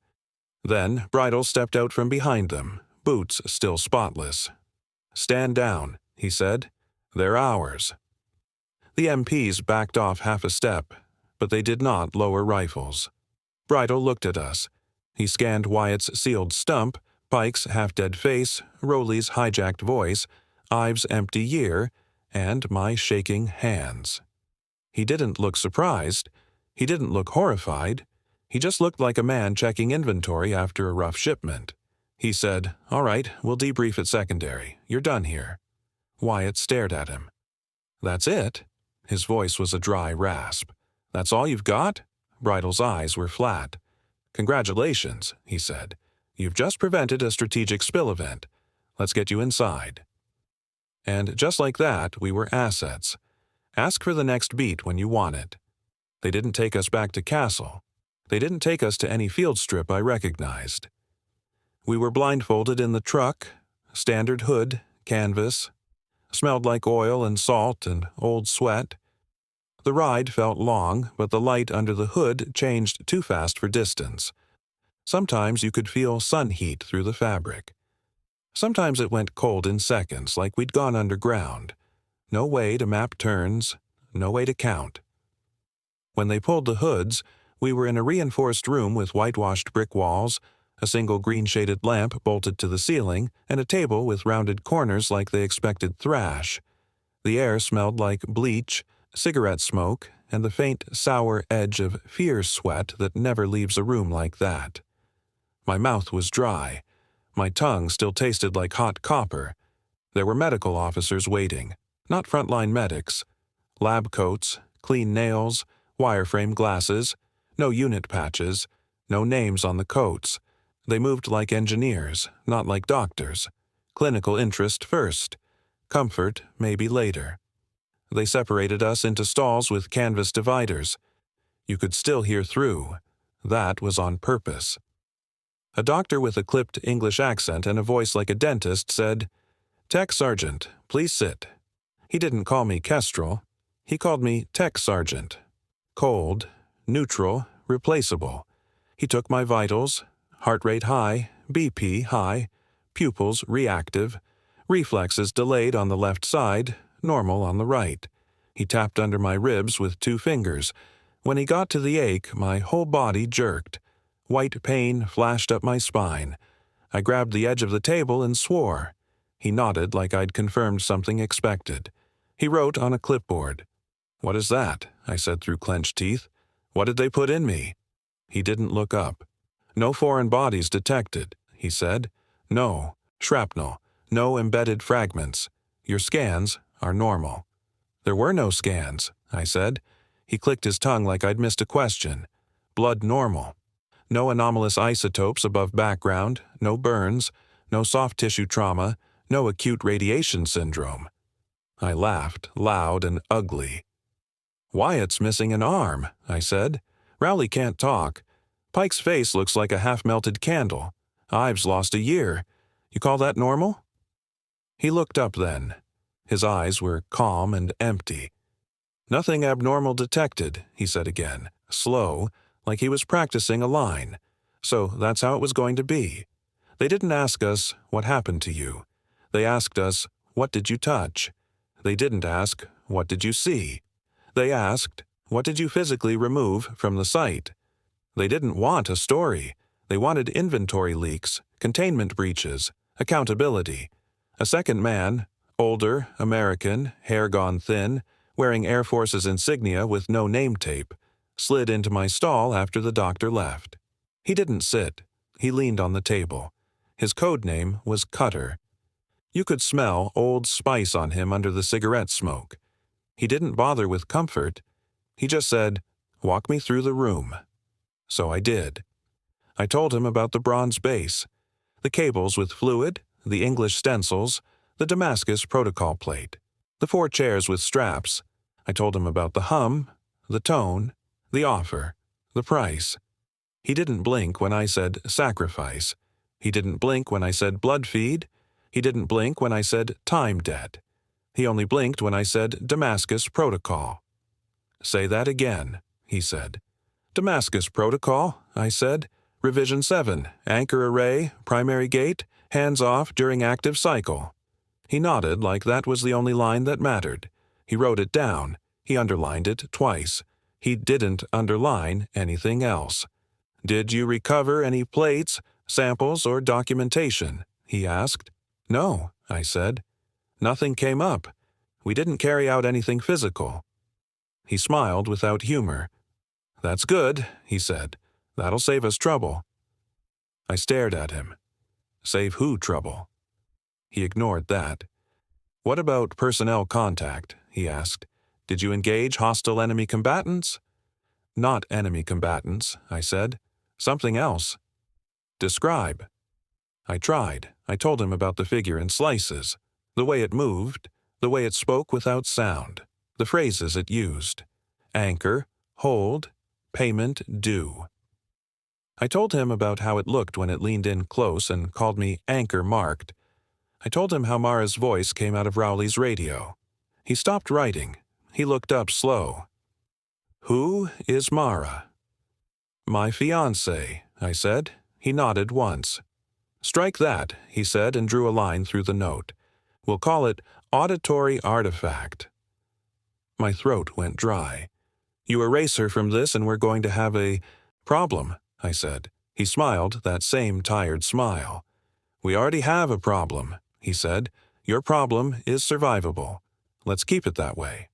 Then Bridle stepped out from behind them, boots still spotless. "Stand down," he said. "They're ours." The MPs backed off half a step, but they did not lower rifles. Bridle looked at us. He scanned Wyatt's sealed stump, Pike's half-dead face, Rowley's hijacked voice, Ives' empty year, and my shaking hands. He didn't look surprised. He didn't look horrified. He just looked like a man checking inventory after a rough shipment. He said, "All right, we'll debrief at secondary. You're done here." Wyatt stared at him. "That's it?" His voice was a dry rasp. "That's all you've got?" Bridle's eyes were flat. "Congratulations," he said. "You've just prevented a strategic spill event. Let's get you inside." And just like that, we were assets. Ask for the next beat when you want it. They didn't take us back to Castle. They didn't take us to any field strip I recognized. We were blindfolded in the truck, standard hood, canvas, smelled like oil and salt and old sweat. The ride felt long, but the light under the hood changed too fast for distance. Sometimes you could feel sun heat through the fabric. Sometimes it went cold in seconds, like we'd gone underground. No way to map turns, no way to count. When they pulled the hoods, we were in a reinforced room with whitewashed brick walls, a single green-shaded lamp bolted to the ceiling, and a table with rounded corners like they expected thrash. The air smelled like bleach, cigarette smoke, and the faint, sour edge of fear sweat that never leaves a room like that. My mouth was dry. My tongue still tasted like hot copper. There were medical officers waiting, not frontline medics. Lab coats, clean nails, wireframe glasses, no unit patches, no names on the coats. They moved like engineers, not like doctors. Clinical interest first. Comfort maybe later. They separated us into stalls with canvas dividers. You could still hear through. That was on purpose. A doctor with a clipped English accent and a voice like a dentist said, "Tech Sergeant, please sit." He didn't call me Kestrel. He called me Tech Sergeant. Cold, neutral, replaceable. He took my vitals, heart rate high, BP high, pupils reactive, reflexes delayed on the left side, normal on the right. He tapped under my ribs with 2 fingers. When he got to the ache, my whole body jerked. White pain flashed up my spine. I grabbed the edge of the table and swore. He nodded like I'd confirmed something expected. He wrote on a clipboard. "What is that?" I said through clenched teeth. "What did they put in me?" He didn't look up. "No foreign bodies detected," he said. "No shrapnel, no embedded fragments. Your scans are normal." "There were no scans," I said. He clicked his tongue like I'd missed a question. "Blood normal. No anomalous isotopes above background, no burns, no soft tissue trauma, no acute radiation syndrome." I laughed, loud and ugly. "Wyatt's missing an arm," I said. "Rowley can't talk. Pike's face looks like a half-melted candle. Ives lost a year. You call that normal?" He looked up then. His eyes were calm and empty. "Nothing abnormal detected," he said again, slow, like he was practicing a line. "So that's how it was going to be. They didn't ask us, 'What happened to you?' They asked us, 'What did you touch?' They didn't ask, 'What did you see?' They asked, 'What did you physically remove from the site?' They didn't want a story. They wanted inventory leaks, containment breaches, accountability. A second man, older, American, hair gone thin, wearing Air Force's insignia with no name tape, slid into my stall after the doctor left. He didn't sit. He leaned on the table. His code name was Cutter. You could smell Old Spice on him under the cigarette smoke. He didn't bother with comfort. He just said, "Walk me through the room." So I did. I told him about the bronze base, the cables with fluid, the English stencils, the Damascus Protocol plate, the 4 chairs with straps. I told him about the hum, the tone, the offer, the price. He didn't blink when I said sacrifice. He didn't blink when I said blood feed. He didn't blink when I said time debt. He only blinked when I said Damascus Protocol. "Say that again," he said. "Damascus Protocol," I said. "Revision 7, anchor array, primary gate, hands off during active cycle." He nodded like that was the only line that mattered. He wrote it down. He underlined it twice. He didn't underline anything else. "Did you recover any plates, samples, or documentation?" he asked. "No," I said. "Nothing came up. We didn't carry out anything physical." He smiled without humor. "That's good," he said. "That'll save us trouble." I stared at him. Save who trouble? He ignored that. "What about personnel contact?" he asked. "Did you engage hostile enemy combatants?" "Not enemy combatants," I said. "Something else." "Describe." I tried. I told him about the figure in slices, the way it moved, the way it spoke without sound, the phrases it used. Anchor, hold, payment due. I told him about how it looked when it leaned in close and called me anchor marked. I told him how Mara's voice came out of Rowley's radio. He stopped writing. He looked up slow. "Who is Mara?" "My fiancée," I said. He nodded once. "Strike that," he said and drew a line through the note. "We'll call it auditory artifact." My throat went dry. "You erase her from this and we're going to have a problem," I said. He smiled, that same tired smile. "We already have a problem," he said. "Your problem is survivable. Let's keep it that way."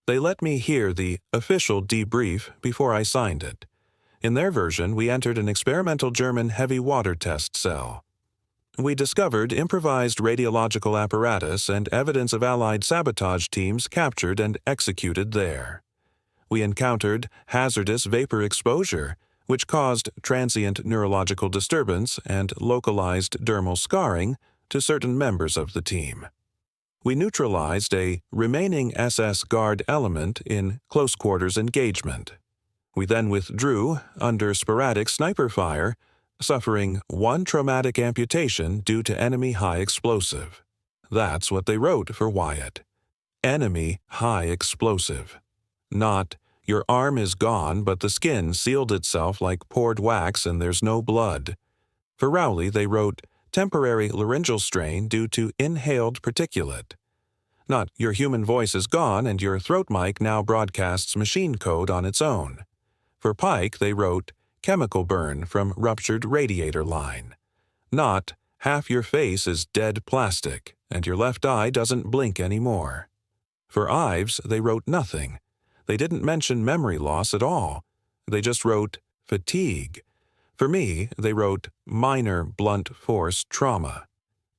They let me hear the official debrief before I signed it. In their version, we entered an experimental German heavy water test cell. We discovered improvised radiological apparatus and evidence of Allied sabotage teams captured and executed there. We encountered hazardous vapor exposure, which caused transient neurological disturbance and localized dermal scarring to certain members of the team. We neutralized a remaining SS Guard element in close-quarters engagement. We then withdrew under sporadic sniper fire, suffering 1 traumatic amputation due to enemy high explosive. That's what they wrote for Wyatt. Enemy high explosive. Not, your arm is gone but the skin sealed itself like poured wax and there's no blood. For Rowley they wrote, temporary laryngeal strain due to inhaled particulate. Not, your human voice is gone and your throat mic now broadcasts machine code on its own. For Pike they wrote, chemical burn from ruptured radiator line. Not, half your face is dead plastic and your left eye doesn't blink anymore. For Ives they wrote nothing. They didn't mention memory loss at all. They just wrote fatigue. For me, they wrote minor blunt force trauma.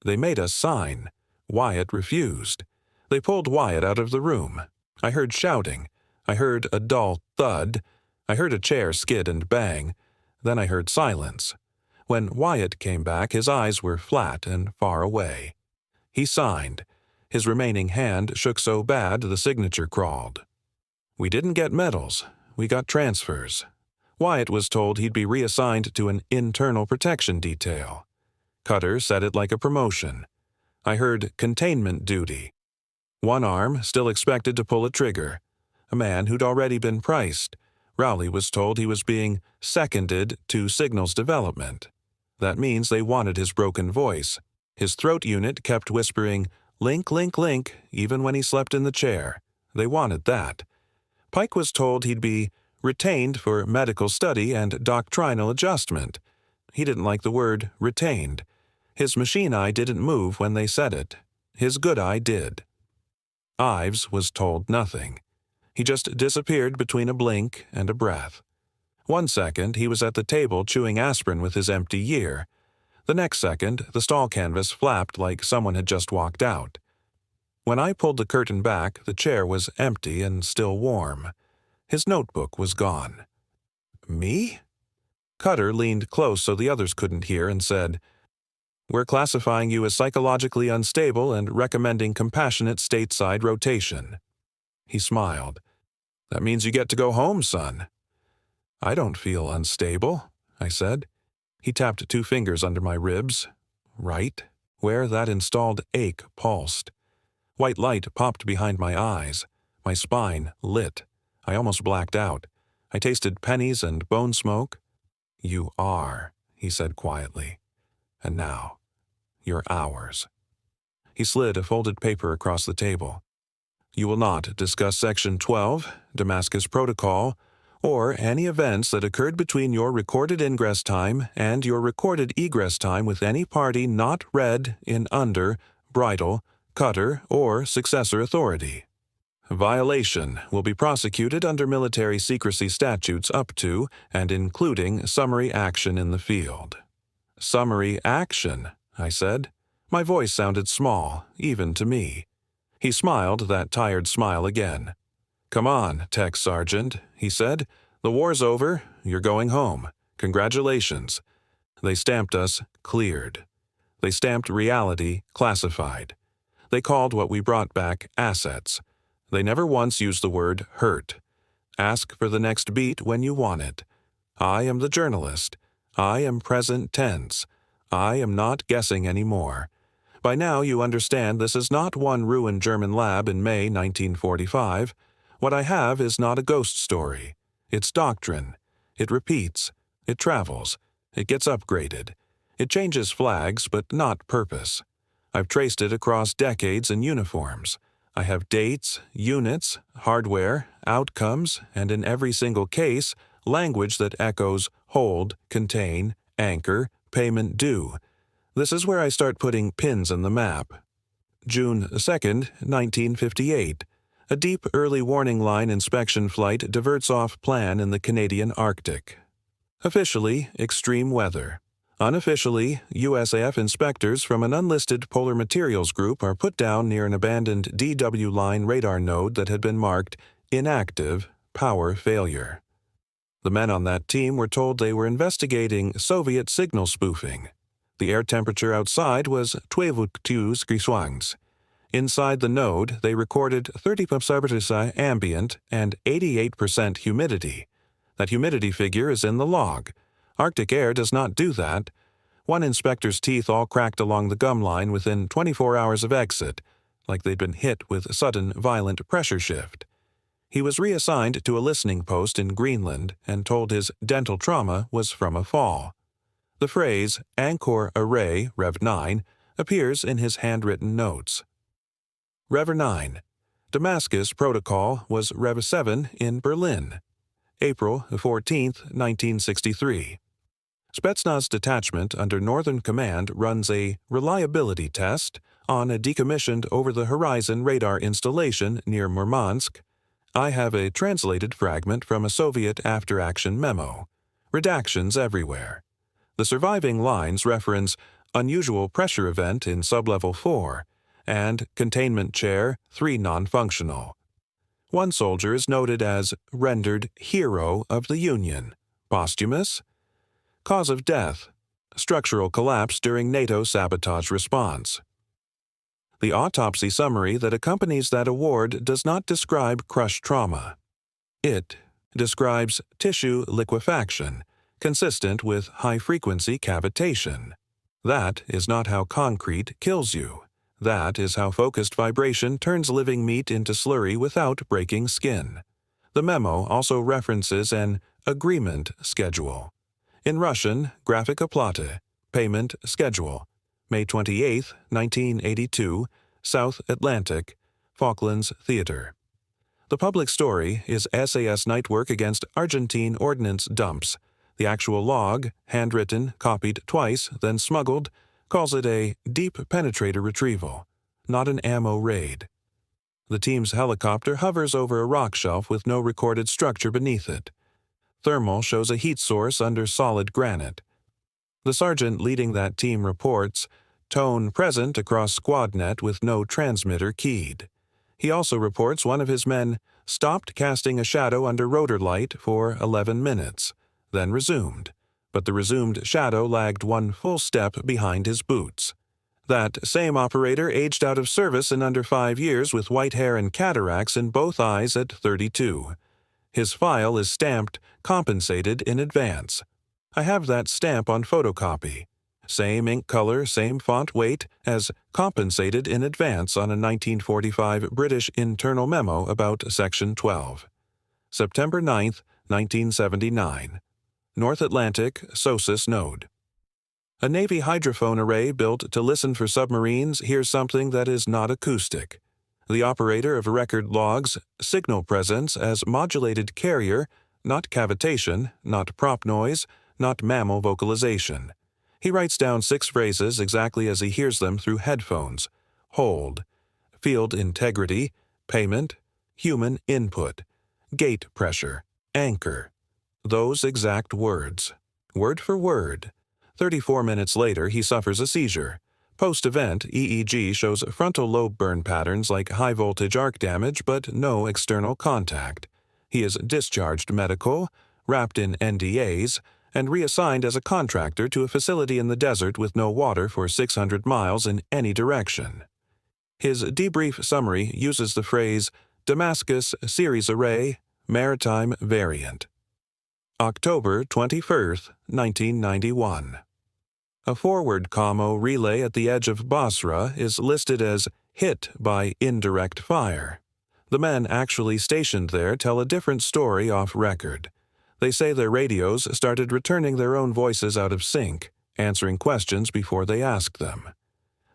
They made us sign. Wyatt refused. They pulled Wyatt out of the room. I heard shouting. I heard a dull thud. I heard a chair skid and bang. Then I heard silence. When Wyatt came back, his eyes were flat and far away. He signed. His remaining hand shook so bad the signature crawled. We didn't get medals. We got transfers. Wyatt was told he'd be reassigned to an internal protection detail. Cutter said it like a promotion. I heard containment duty. One arm still expected to pull a trigger. A man who'd already been priced. Rowley was told he was being seconded to signals development. That means they wanted his broken voice. His throat unit kept whispering, "Link, link, link," even when he slept in the chair. They wanted that. Pike was told he'd be retained for medical study and doctrinal adjustment. He didn't like the word retained. His machine eye didn't move when they said it. His good eye did. Ives was told nothing. He just disappeared between a blink and a breath. 1 second, he was at the table chewing aspirin with his empty year. The next second, the stall canvas flapped like someone had just walked out. When I pulled the curtain back, the chair was empty and still warm. His notebook was gone. Me? Cutter leaned close so the others couldn't hear and said, "We're classifying you as psychologically unstable and recommending compassionate stateside rotation." He smiled. "That means you get to go home, son." "I don't feel unstable," I said. He tapped 2 fingers under my ribs, right, where that installed ache pulsed. White light popped behind my eyes. My spine lit. I almost blacked out. I tasted pennies and bone smoke. "You are," he said quietly. "And now, you're ours." He slid a folded paper across the table. "You will not discuss Section 12, Damascus Protocol, or any events that occurred between your recorded ingress time and your recorded egress time with any party not read in under, bridal, cutter, or successor authority. Violation will be prosecuted under military secrecy statutes up to and including summary action in the field." "Summary action," I said. My voice sounded small, even to me. He smiled that tired smile again. "Come on, Tech Sergeant," he said. "The war's over. You're going home. Congratulations." They stamped us cleared. They stamped reality classified. They called what we brought back assets. They never once used the word hurt. Ask for the next beat when you want it. I am the journalist. I am present tense. I am not guessing anymore. By now you understand this is not one ruined German lab in May 1945. What I have is not a ghost story. It's doctrine. It repeats. It travels. It gets upgraded. It changes flags, but not purpose. I've traced it across decades and uniforms. I have dates, units, hardware, outcomes, and in every single case, language that echoes hold, contain, anchor, payment due. This is where I start putting pins in the map. June 2nd, 1958. A deep early warning line inspection flight diverts off plan in the Canadian Arctic. Officially, extreme weather. Unofficially, USAF inspectors from an unlisted polar materials group are put down near an abandoned DW line radar node that had been marked inactive, power failure. The men on that team were told they were investigating Soviet signal spoofing. The air temperature outside was 22 grads. Inside the node, they recorded 30% ambient and 88% humidity. That humidity figure is in the log. Arctic air does not do that. One inspector's teeth all cracked along the gum line within 24 hours of exit, like they'd been hit with sudden, violent pressure shift. He was reassigned to a listening post in Greenland and told his dental trauma was from a fall. The phrase, Angkor Array, Rev 9, appears in his handwritten notes. Rev 9. Damascus Protocol was Rev 7 in Berlin. April 14, 1963. Spetsnaz detachment under Northern Command runs a reliability test on a decommissioned over-the-horizon radar installation near Murmansk. I have a translated fragment from a Soviet after-action memo. Redactions everywhere. The surviving lines reference unusual pressure event in sublevel 4 and containment chair 3 non-functional. One soldier is noted as rendered hero of the Union. Posthumous? Cause of death: structural collapse during NATO sabotage response. The autopsy summary that accompanies that award does not describe crush trauma. It describes tissue liquefaction, consistent with high-frequency cavitation. That is not how concrete kills you. That is how focused vibration turns living meat into slurry without breaking skin. The memo also references an agreement schedule. In Russian, graphic oplata, payment schedule, May 28, 1982, South Atlantic, Falklands Theater. The public story is SAS night work against Argentine ordnance dumps. The actual log, handwritten, copied twice, then smuggled, calls it a deep penetrator retrieval, not an ammo raid. The team's helicopter hovers over a rock shelf with no recorded structure beneath it. Thermal shows a heat source under solid granite. The sergeant leading that team reports, tone present across SquadNet with no transmitter keyed. He also reports one of his men stopped casting a shadow under rotor light for 11 minutes, then resumed, but the resumed shadow lagged one full step behind his boots. That same operator aged out of service in under 5 years with white hair and cataracts in both eyes at 32. His file is stamped "compensated in advance." I have that stamp on photocopy. Same ink color, same font weight as "compensated in advance" on a 1945 British internal memo about Section 12. September 9, 1979. North Atlantic SOSUS node. A Navy hydrophone array built to listen for submarines hears something that is not acoustic. The operator of record logs signal presence as modulated carrier, not cavitation, not prop noise, not mammal vocalization. He writes down 6 phrases exactly as he hears them through headphones: hold, field integrity, payment, human input, gate pressure, anchor. Those exact words. Word for word. 34 minutes later, he suffers a seizure. Post-event, EEG shows frontal lobe burn patterns like high-voltage arc damage, but no external contact. He is discharged medical, wrapped in NDAs, and reassigned as a contractor to a facility in the desert with no water for 600 miles in any direction. His debrief summary uses the phrase Damascus Series Array, Maritime Variant. October 21, 1991. A forward commo relay at the edge of Basra is listed as hit by indirect fire. The men actually stationed there tell a different story off record. They say their radios started returning their own voices out of sync, answering questions before they asked them.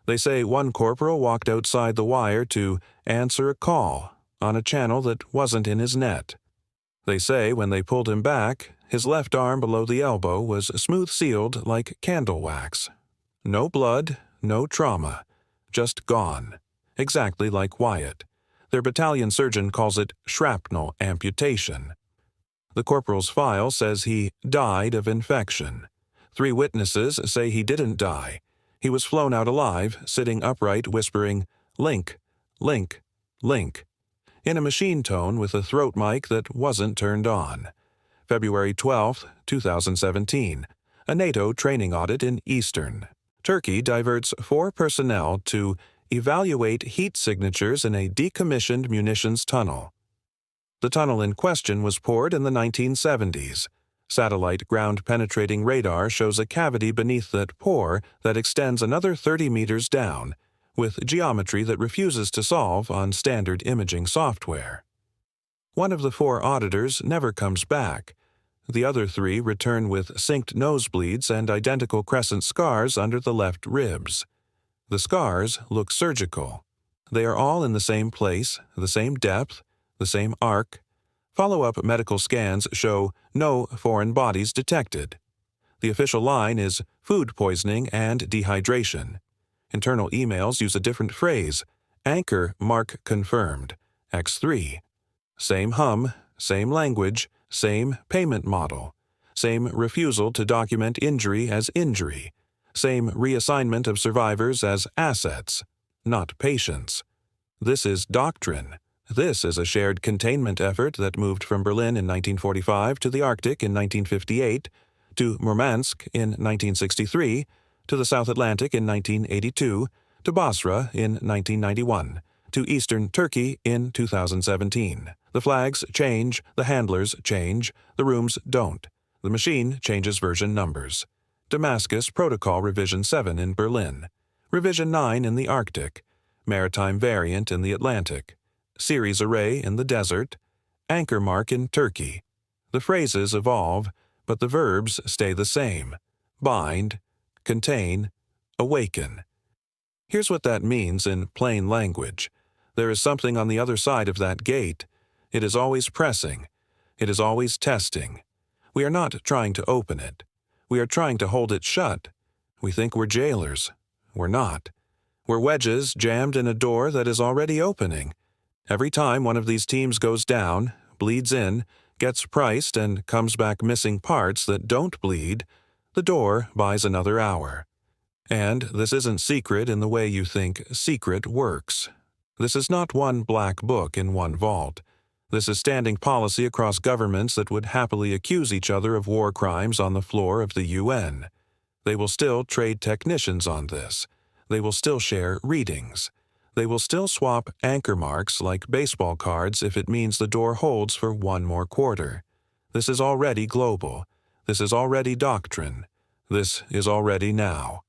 They say one corporal walked outside the wire to answer a call on a channel that wasn't in his net. They say when they pulled him back, his left arm below the elbow was smooth-sealed like candle wax. No blood, no trauma, just gone, exactly like Wyatt. Their battalion surgeon calls it shrapnel amputation. The corporal's file says he died of infection. 3 witnesses say he didn't die. He was flown out alive, sitting upright, whispering, "Link, link, link," in a machine tone with a throat mic that wasn't turned on. February 12, 2017. A NATO training audit in Eastern. Turkey diverts 4 personnel to evaluate heat signatures in a decommissioned munitions tunnel. The tunnel in question was poured in the 1970s. Satellite ground-penetrating radar shows a cavity beneath that pore that extends another 30 meters down, with geometry that refuses to solve on standard imaging software. One of the 4 auditors never comes back. The other 3 return with synced nosebleeds and identical crescent scars under the left ribs. The scars look surgical. They are all in the same place, the same depth, the same arc. Follow-up medical scans show no foreign bodies detected. The official line is food poisoning and dehydration. Internal emails use a different phrase, anchor mark confirmed, X3. Same hum, same language, same payment model, same refusal to document injury as injury, same reassignment of survivors as assets, not patients. This is doctrine. This is a shared containment effort that moved from Berlin in 1945 to the Arctic in 1958, to Murmansk in 1963, to the South Atlantic in 1982, to Basra in 1991, to eastern Turkey in 2017. The flags change, the handlers change, the rooms don't. The machine changes version numbers. Damascus Protocol Revision 7 in Berlin. Revision 9 in the Arctic. Maritime Variant in the Atlantic. Series Array in the desert. Anchor mark in Turkey. The phrases evolve, but the verbs stay the same. Bind, contain, awaken. Here's what that means in plain language. There is something on the other side of that gate. It is always pressing. It is always testing. We are not trying to open it. We are trying to hold it shut. We think we're jailers. We're not. We're wedges jammed in a door that is already opening. Every time one of these teams goes down, bleeds in, gets priced, and comes back missing parts that don't bleed, the door buys another hour. And this isn't secret in the way you think secret works. This is not one black book in one vault. This is standing policy across governments that would happily accuse each other of war crimes on the floor of the UN. They will still trade technicians on this. They will still share readings. They will still swap anchor marks like baseball cards if it means the door holds for one more quarter. This is already global. This is already doctrine. This is already now.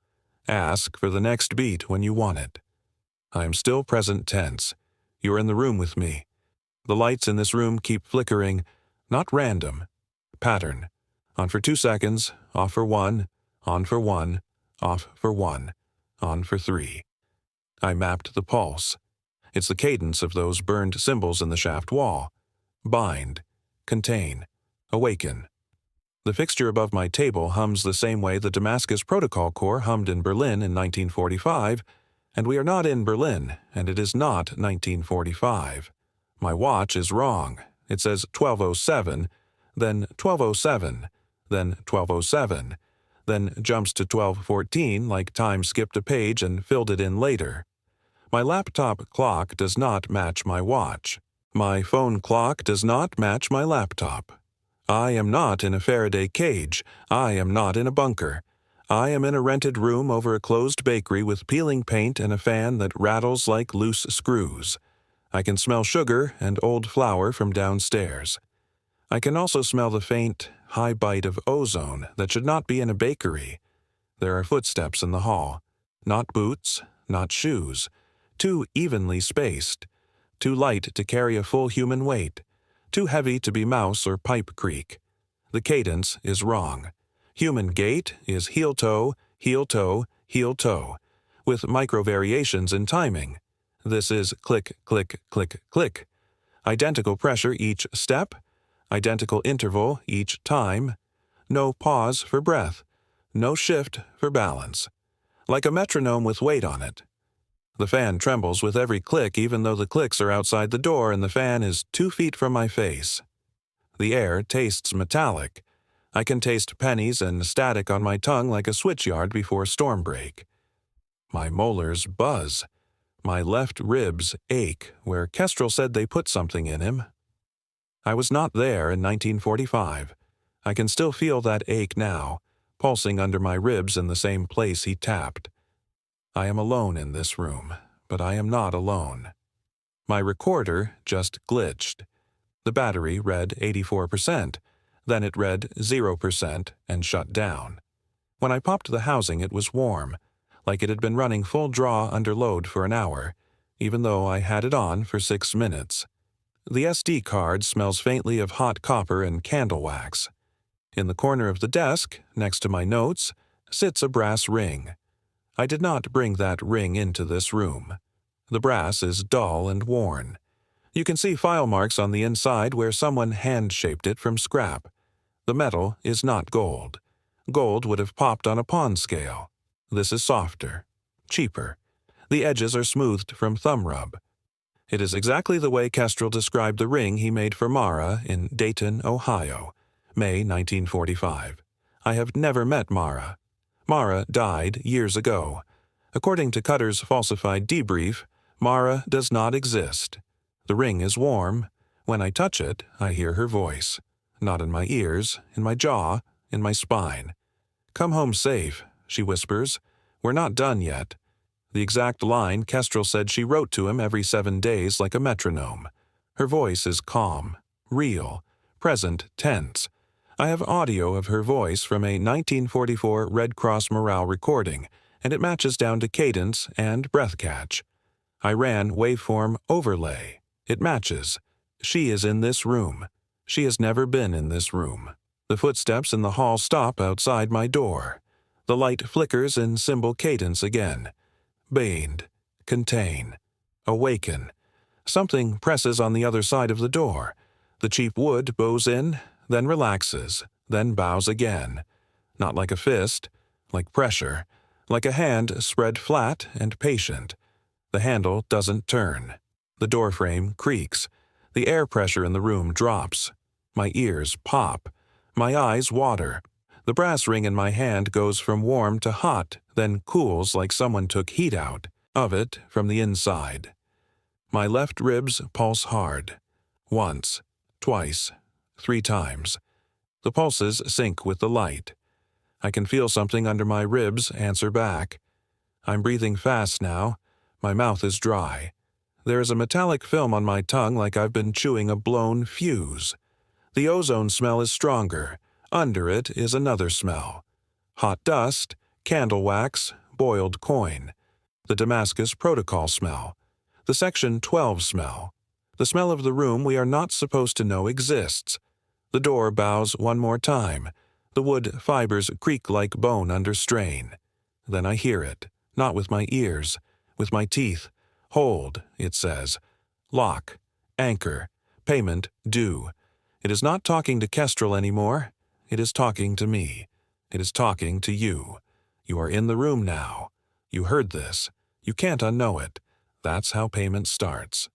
Ask for the next beat when you want it. I am still present tense. You're in the room with me. The lights in this room keep flickering, not random. Pattern. On for 2 seconds, off for 1, on for 1, off for 1, on for 3. I mapped the pulse. It's the cadence of those burned symbols in the shaft wall. Bind. Contain. Awaken. The fixture above my table hums the same way the Damascus Protocol Corps hummed in Berlin in 1945, and we are not in Berlin, and it is not 1945. My watch is wrong. It says 12:07, then 12:07, then 12:07, then jumps to 12:14 like time skipped a page and filled it in later. My laptop clock does not match my watch. My phone clock does not match my laptop. I am not in a Faraday cage. I am not in a bunker. I am in a rented room over a closed bakery with peeling paint and a fan that rattles like loose screws. I can smell sugar and old flour from downstairs. I can also smell the faint, high bite of ozone that should not be in a bakery. There are footsteps in the hall. Not boots, not shoes. Too evenly spaced. Too light to carry a full human weight. Too heavy to be mouse or pipe creak. The cadence is wrong. Human gait is heel-toe, heel-toe, heel-toe, with micro-variations in timing. This is click, click, click, click. Identical pressure each step, identical interval each time, no pause for breath, no shift for balance. Like a metronome with weight on it. The fan trembles with every click even though the clicks are outside the door and the fan is 2 feet from my face. The air tastes metallic. I can taste pennies and static on my tongue like a switchyard before storm break. My molars buzz. My left ribs ache where Kestrel said they put something in him. I was not there in 1945. I can still feel that ache now, pulsing under my ribs in the same place he tapped. I am alone in this room, but I am not alone. My recorder just glitched. The battery read 84%, then it read 0% and shut down. When I popped the housing, it was warm, like it had been running full draw under load for an hour, even though I had it on for 6 minutes. The SD card smells faintly of hot copper and candle wax. In the corner of the desk, next to my notes, sits a brass ring. I did not bring that ring into this room. The brass is dull and worn. You can see file marks on the inside where someone hand-shaped it from scrap. The metal is not gold. Gold would have popped on a pawn scale. This is softer, cheaper. The edges are smoothed from thumb rub. It is exactly the way Kestrel described the ring he made for Mara in Dayton, Ohio, May 1945. I have never met Mara. Mara died years ago. According to Cutter's falsified debrief, Mara does not exist. The ring is warm. When I touch it, I hear her voice. Not in my ears, in my jaw, in my spine. "Come home safe," she whispers. "We're not done yet." The exact line Kestrel said she wrote to him every 7 days like a metronome. Her voice is calm, real, present tense. I have audio of her voice from a 1944 Red Cross morale recording, and it matches down to cadence and breath catch. I ran waveform overlay. It matches. She is in this room. She has never been in this room. The footsteps in the hall stop outside my door. The light flickers in symbol cadence again. Bind. Contain. Awaken. Something presses on the other side of the door. The cheap wood bows in, then relaxes, then bows again. Not like a fist, like pressure, like a hand spread flat and patient. The handle doesn't turn. The doorframe creaks. The air pressure in the room drops. My ears pop. My eyes water. The brass ring in my hand goes from warm to hot, then cools like someone took heat out of it from the inside. My left ribs pulse hard. Once, twice, 3 times. The pulses sync with the light. I can feel something under my ribs answer back. I'm breathing fast now. My mouth is dry. There is a metallic film on my tongue like I've been chewing a blown fuse. The ozone smell is stronger. Under it is another smell. Hot dust, candle wax, boiled coin. The Damascus Protocol smell. The Section 12 smell. The smell of the room we are not supposed to know exists. The door bows one more time. The wood fibers creak like bone under strain. Then I hear it, not with my ears, with my teeth. Hold, it says. Lock. Anchor. Payment due. It is not talking to Kestrel anymore. It is talking to me. It is talking to you. You are in the room now. You heard this. You can't unknow it. That's how payment starts.